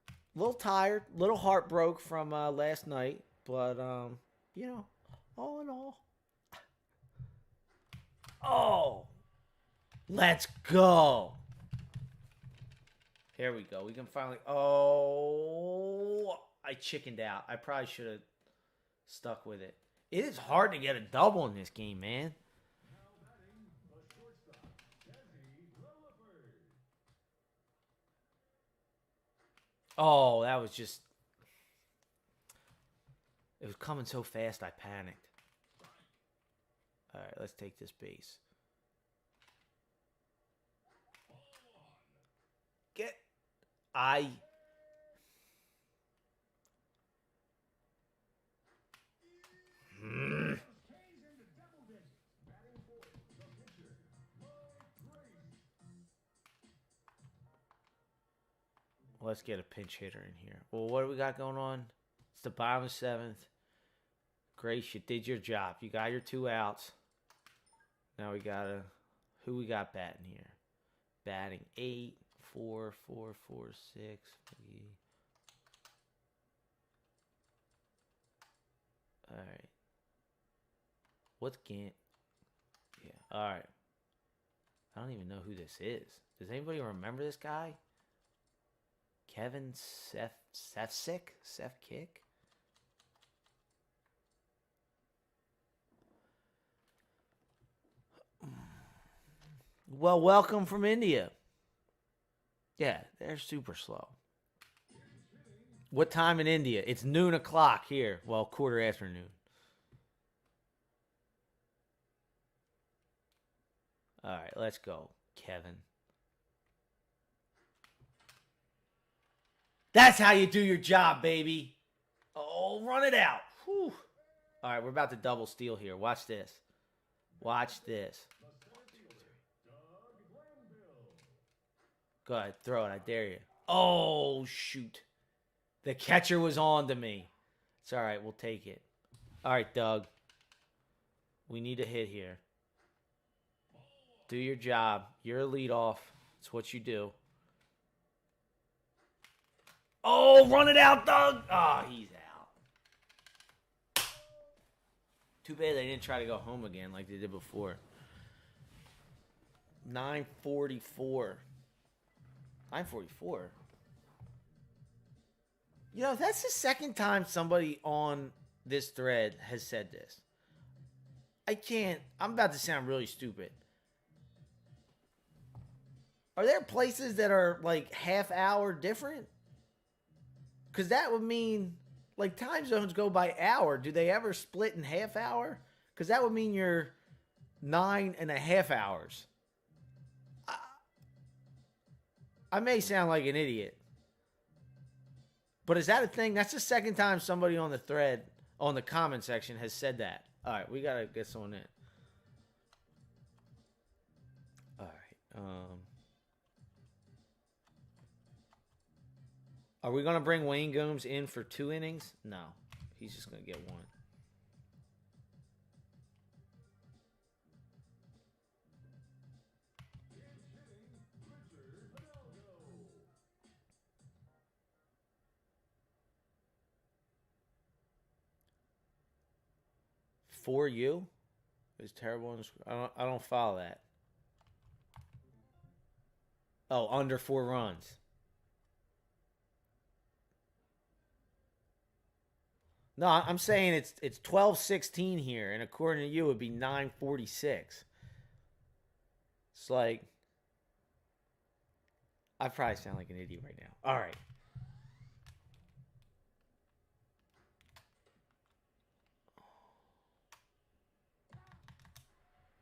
A little tired, a little heartbroken from last night, but all in all. Oh, let's go. Here we go. We can finally. Oh, I chickened out. I probably should have stuck with it. It is hard to get a double in this game, man. Oh, that was just... It was coming so fast, I panicked. All right, let's take this base. Get. I. Let's get a pinch hitter in here. Well, what do we got going on? It's the bottom of 7th. Grace, you did your job. You got your 2 outs. Now we got to... Who we got batting here? Batting 8, 4, 4, 4, 6, 3. All right. What's Gant? Yeah. All right. I don't even know who this is. Does anybody remember this guy? Kevin Sefcik? Well, welcome from India. Yeah, they're super slow. What time in India? It's noon o'clock here. Well, quarter after noon. All right, let's go, Kevin. That's how you do your job, baby. Oh, run it out. Whew. All right, we're about to double steal here. Watch this. Watch this. Go ahead, throw it. I dare you. Oh, shoot. The catcher was on to me. It's all right. We'll take it. All right, Doug. We need a hit here. Do your job. You're a leadoff. It's what you do. Oh, run it out, Doug. Oh, he's out. Too bad they didn't try to go home again like they did before. 9:44. 9:44. You know, that's the second time somebody on this thread has said this. I'm about to sound really stupid. Are there places that are like half hour different? Because that would mean, like, time zones go by hour. Do they ever split in half hour? Because that would mean you're 9.5 hours. I may sound like an idiot. But is that a thing? That's the second time somebody on the thread, on the comment section, has said that. All right, we got to get someone in. All right. Are we going to bring Wayne Gomes in for 2 innings? No. He's just going to get 1. For you? Is terrible. I don't follow that. Oh, under 4 runs. No, I'm saying it's 12:16 here, and according to you, it'd be 9:46. It's like I probably sound like an idiot right now. All right.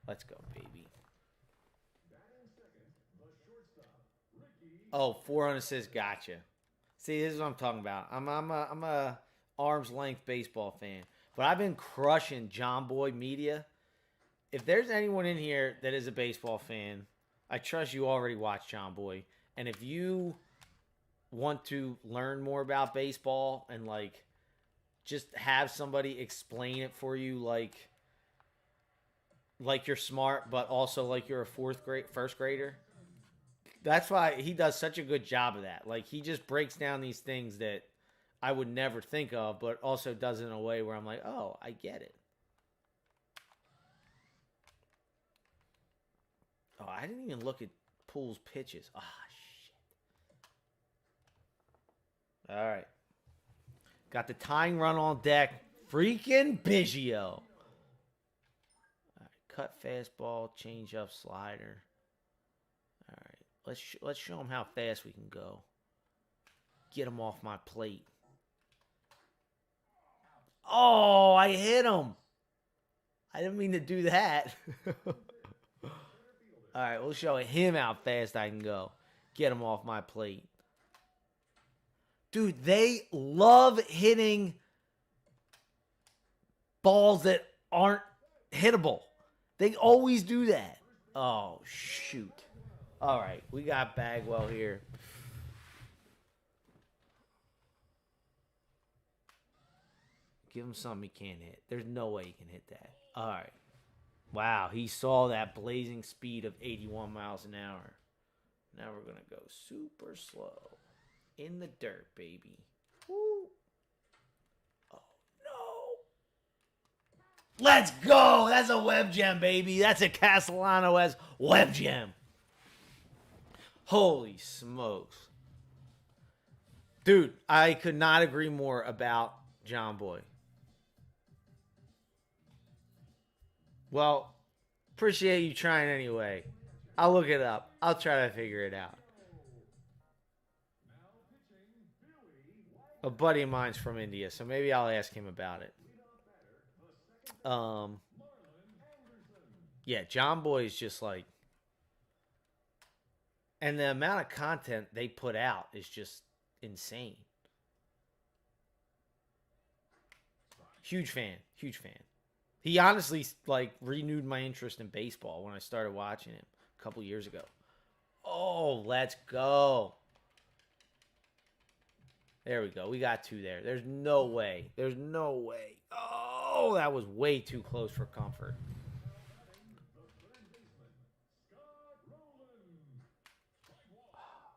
Let's go, baby. Oh, 4 unassists. Gotcha. See, this is what I'm talking about. I'm a arm's length baseball fan, but I've been crushing John Boy Media. If there's anyone in here that is a baseball fan, I trust you already watched John Boy. And if you want to learn more about baseball and like just have somebody explain it for you, like you're smart, but also like you're a first grader. That's why he does such a good job of that. Like he just breaks down these things that I would never think of, but also does it in a way where I'm like, oh, I get it. Oh, I didn't even look at Poole's pitches. Ah, shit. All right. Got the tying run on deck. Freaking Biggio. All right. Cut fastball, change up slider. All right. Let's show him how fast we can go. Get him off my plate. Oh, I hit him. I didn't mean to do that. All right, we'll show him how fast I can go. Get him off my plate. Dude, they love hitting balls that aren't hittable. They always do that. Oh, shoot. All right, we got Bagwell here. Give him something he can't hit. There's no way he can hit that. All right. Wow, he saw that blazing speed of 81 miles an hour. Now we're going to go super slow. In the dirt, baby. Woo. Oh, no. Let's go. That's a web gem, baby. That's a Castellano-esque web gem. Holy smokes. Dude, I could not agree more about John Boy. Well, appreciate you trying anyway. I'll look it up. I'll try to figure it out. A buddy of mine's from India, so maybe I'll ask him about it. Yeah, John Boy is just like, and the amount of content they put out is just insane. Huge fan. He honestly like renewed my interest in baseball when I started watching him a couple years ago. Oh, let's go. There we go. We got two there. There's no way. Oh, that was way too close for comfort.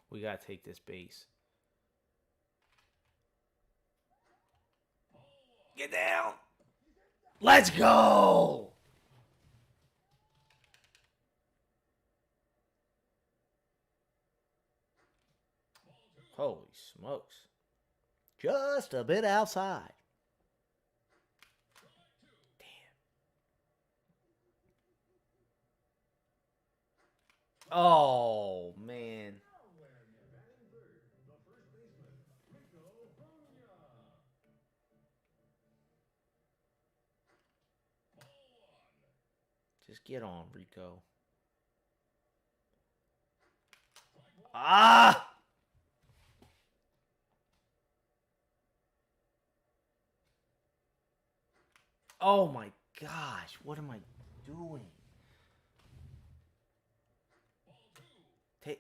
We got to take this base. Get down. Let's go. Holy smokes. Just a bit outside. Damn. Oh, man. Just get on, Rico. Ah! Oh my gosh, what am I doing?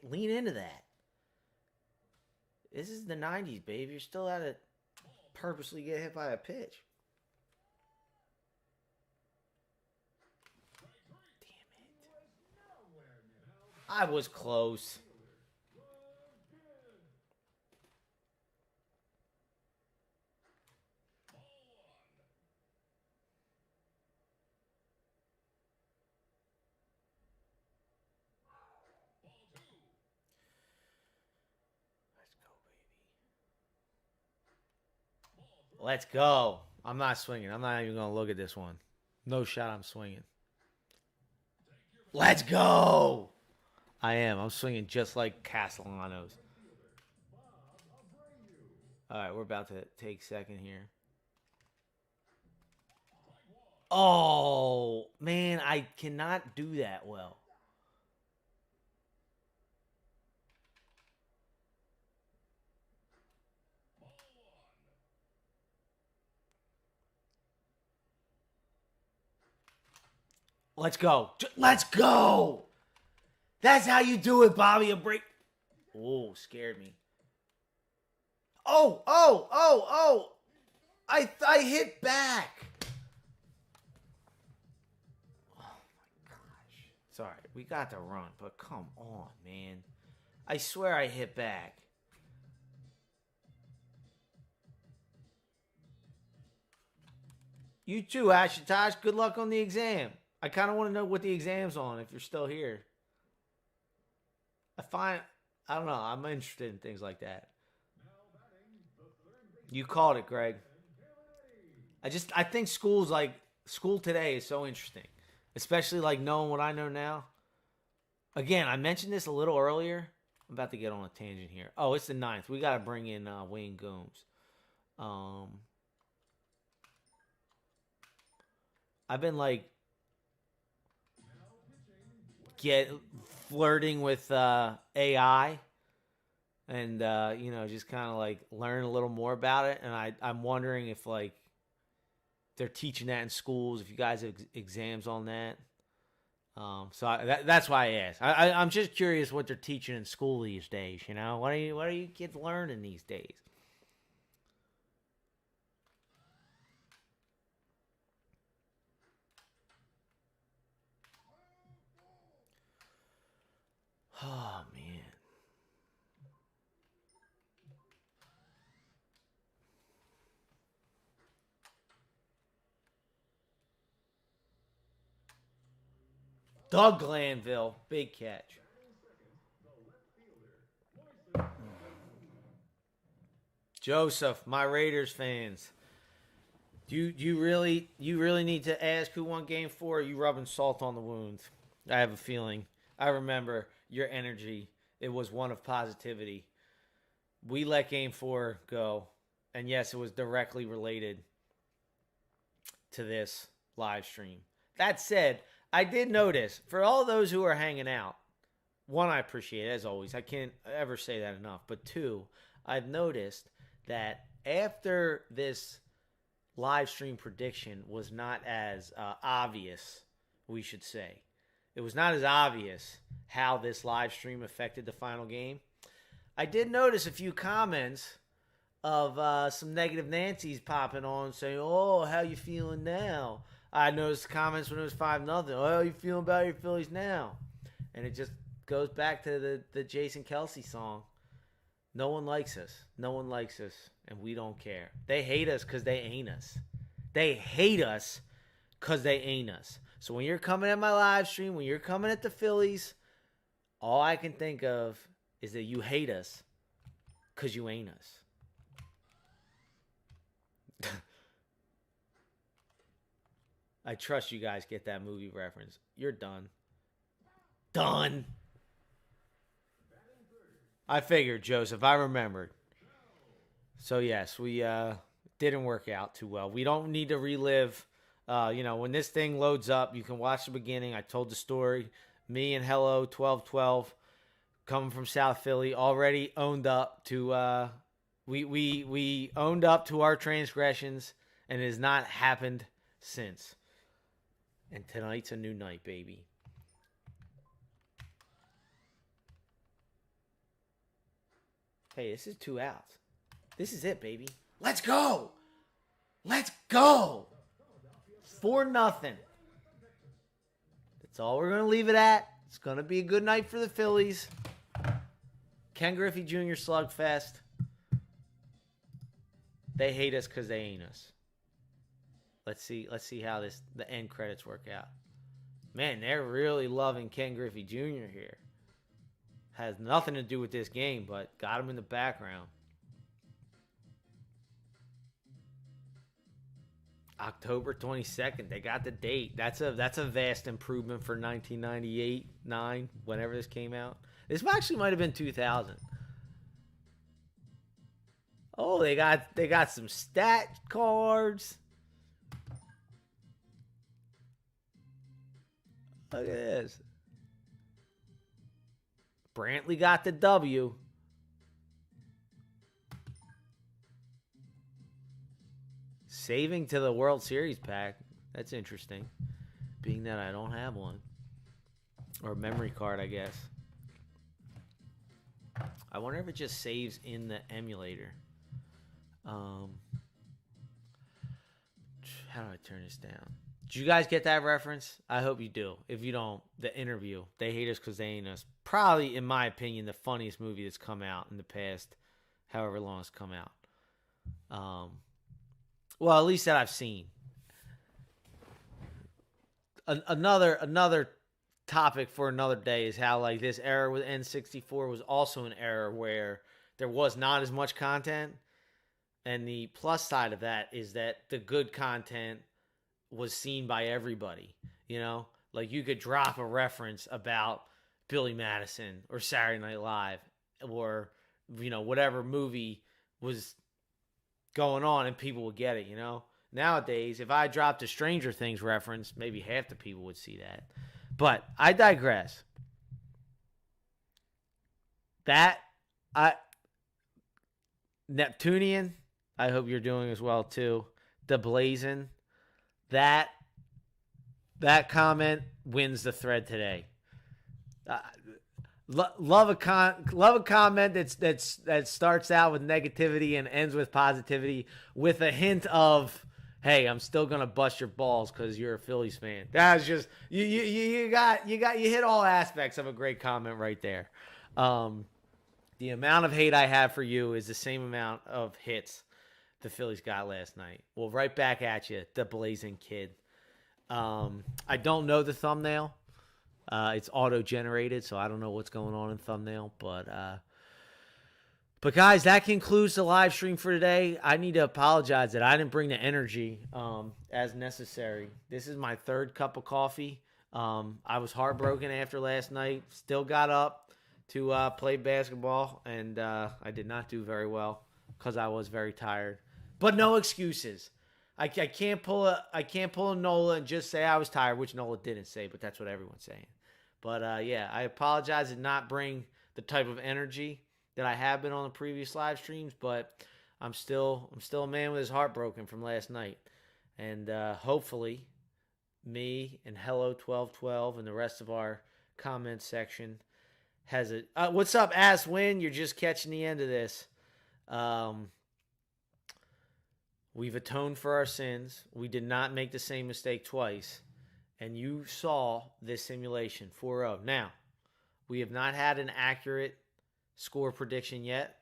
Lean into that. This is the 90s, babe. You're still at it purposely get hit by a pitch. Damn it. I was close. Let's go. I'm not swinging. I'm not even going to look at this one. No shot I'm swinging. Let's go. I am. I'm swinging just like Castellanos. All right, we're about to take second here. Oh, man, I cannot do that well. Let's go. Let's go. That's how you do it, Bobby. A break. Oh, scared me. Oh. I hit back. Oh, my gosh. Sorry, we got to run, but come on, man. I swear I hit back. You too, Ashutosh. Good luck on the exam. I kind of want to know what the exam's on if you're still here. I don't know. I'm interested in things like that. You called it, Greg. I think school today is so interesting, especially like knowing what I know now. Again, I mentioned this a little earlier. I'm about to get on a tangent here. Oh, it's the 9th. We got to bring in Wayne Gooms. I've been like get flirting with AI and just kind of like learn a little more about it. And I'm wondering if like they're teaching that in schools. If you guys have exams on that. That's why I asked. I'm just curious what they're teaching in school these days. What are you kids learning these days? Oh man, Doug Glanville, big catch. Joseph, my Raiders fans, do you really need to ask who won Game 4? Or are you rubbing salt on the wound? I have a feeling. I remember your energy. It was one of positivity. We let Game 4 go, and yes, it was directly related to this live stream. That said, I did notice for all those who are hanging out, one, I appreciate it as always. I can't ever say that enough. But two, I've noticed that after this live stream prediction was not as obvious, we should say. It was not as obvious how this live stream affected the final game. I did notice a few comments of some negative Nancy's popping on saying, "Oh, how you feeling now?" I noticed comments when it was 5-0. "Oh, how you feeling about your Phillies now?" And it just goes back to the Jason Kelsey song. No one likes us. No one likes us, and we don't care. They hate us because they ain't us. They hate us because they ain't us. So when you're coming at my live stream, when you're coming at the Phillies, all I can think of is that you hate us because you ain't us. I trust you guys get that movie reference. You're done. Done. I figured, Joseph. I remembered. So, yes, we didn't work out too well. We don't need to relive. When this thing loads up, you can watch the beginning. I told the story. Me and Hello 1212 coming from South Philly already owned up to we owned up to our transgressions, and it has not happened since. And tonight's a new night, baby. Hey, this is 2 outs. This is it, baby. Let's go. Let's go. 4-0. That's all we're going to leave it at. It's going to be a good night for the Phillies. Ken Griffey Jr. Slugfest. They hate us because they ain't us. Let's see how the end credits work out. Man, they're really loving Ken Griffey Jr. here. Has nothing to do with this game, but got him in the background. October 22nd. They got the date. That's a vast improvement for 1998, 9, whenever this came out. This actually might have been 2000. Oh, they got some stat cards. Look at this. Brantley got the W. Saving to the World Series pack. That's interesting. Being that I don't have one. Or a memory card, I guess. I wonder if it just saves in the emulator. How do I turn this down? Did you guys get that reference? I hope you do. If you don't, the interview. They hate us because they ain't us. Probably, in my opinion, the funniest movie that's come out in the past however long it's come out. Well, at least that I've seen. Another topic for another day is how like this era with N64 was also an era where there was not as much content. And the plus side of that is that the good content was seen by everybody. Like you could drop a reference about Billy Madison or Saturday Night Live or whatever movie was going on and people would get it. Nowadays, if I dropped a Stranger Things reference, maybe half the people would see that. But I digress. That I Neptunian, I hope you're doing as well too. The Blazin, that that comment wins the thread today. Uh, love a comment that starts out with negativity and ends with positivity with a hint of, hey, I'm still gonna bust your balls because you're a Phillies fan. That's just you hit all aspects of a great comment right there. The amount of hate I have for you is the same amount of hits the Phillies got last night. Well, right back at you, the Blazing Kid. I don't know the thumbnail. It's auto-generated, so I don't know what's going on in thumbnail. But guys, that concludes the live stream for today. I need to apologize that I didn't bring the energy as necessary. This is my third cup of coffee. I was heartbroken after last night. Still got up to play basketball, and I did not do very well because I was very tired. But no excuses. I can't pull a Nola and just say I was tired, which Nola didn't say, but that's what everyone's saying. But yeah, I apologize and not bring the type of energy that I have been on the previous live streams, but I'm still a man with his heart broken from last night. And hopefully me and Hello 1212 and the rest of our comment section has it. What's up, Ass Win? You're just catching the end of this. We've atoned for our sins. We did not make the same mistake twice. And you saw this simulation, 4-0. Now, we have not had an accurate score prediction yet.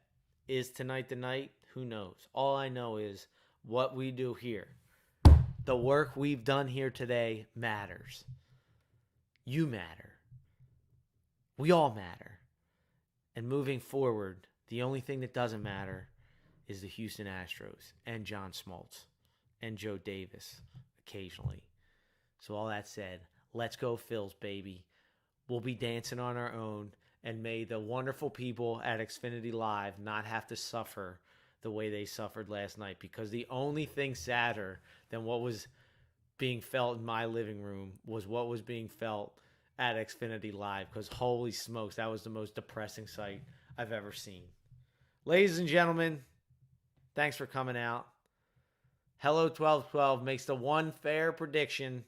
Is tonight the night? Who knows? All I know is what we do here. The work we've done here today matters. You matter. We all matter. And moving forward, the only thing that doesn't matter is the Houston Astros and John Smoltz and Joe Davis occasionally. So all that said, let's go Phils, baby. We'll be dancing on our own, and may the wonderful people at Xfinity Live not have to suffer the way they suffered last night, because the only thing sadder than what was being felt in my living room was what was being felt at Xfinity Live, because holy smokes, that was the most depressing sight I've ever seen. Ladies and gentlemen, thanks for coming out. Hello 1212 makes the one fair prediction,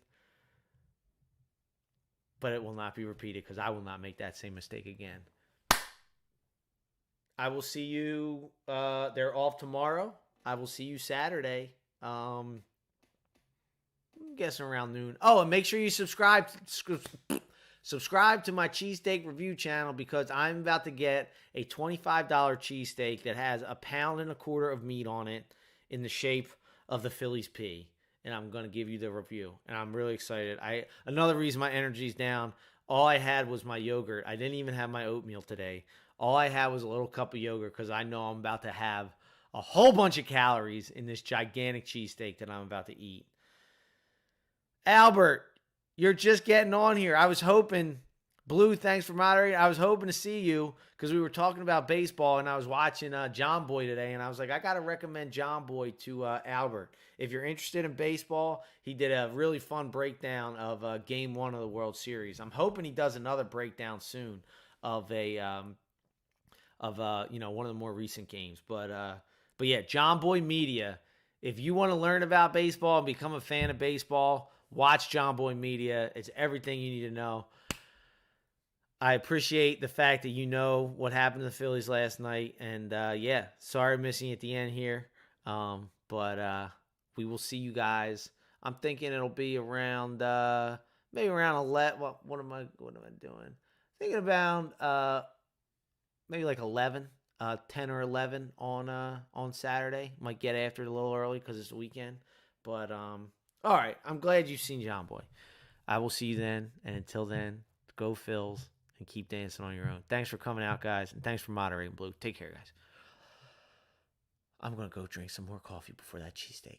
but it will not be repeated because I will not make that same mistake again. I will see you. They're off tomorrow. I will see you Saturday. I'm guessing around noon. Oh, and make sure you subscribe to my cheesesteak review channel, because I'm about to get a $25 cheesesteak that has 1.25 pounds of meat on it in the shape of the Phillies P. And I'm going to give you the review. And I'm really excited. Another reason my energy's down, all I had was my yogurt. I didn't even have my oatmeal today. All I had was a little cup of yogurt because I know I'm about to have a whole bunch of calories in this gigantic cheesesteak that I'm about to eat. Albert, you're just getting on here. I was hoping, Blue, thanks for moderating. I was hoping to see you because we were talking about baseball, and I was watching John Boy today, and I was like, I got to recommend John Boy to Albert. If you're interested in baseball, he did a really fun breakdown of Game 1 of the World Series. I'm hoping he does another breakdown soon of one of the more recent games. But yeah, John Boy Media. If you want to learn about baseball and become a fan of baseball, watch John Boy Media. It's everything you need to know. I appreciate the fact that you know what happened to the Phillies last night. And, yeah, sorry missing you at the end here. But we will see you guys. I'm thinking it'll be around, maybe around 11. What am I doing? Thinking about maybe like 11, 10 or 11 on Saturday. Might get after it a little early because it's the weekend. But, all right. I'm glad you've seen John Boy. I will see you then. And until then, go Phils. And keep dancing on your own. Thanks for coming out, guys. And thanks for moderating, Blue. Take care, guys. I'm going to go drink some more coffee before that cheesesteak.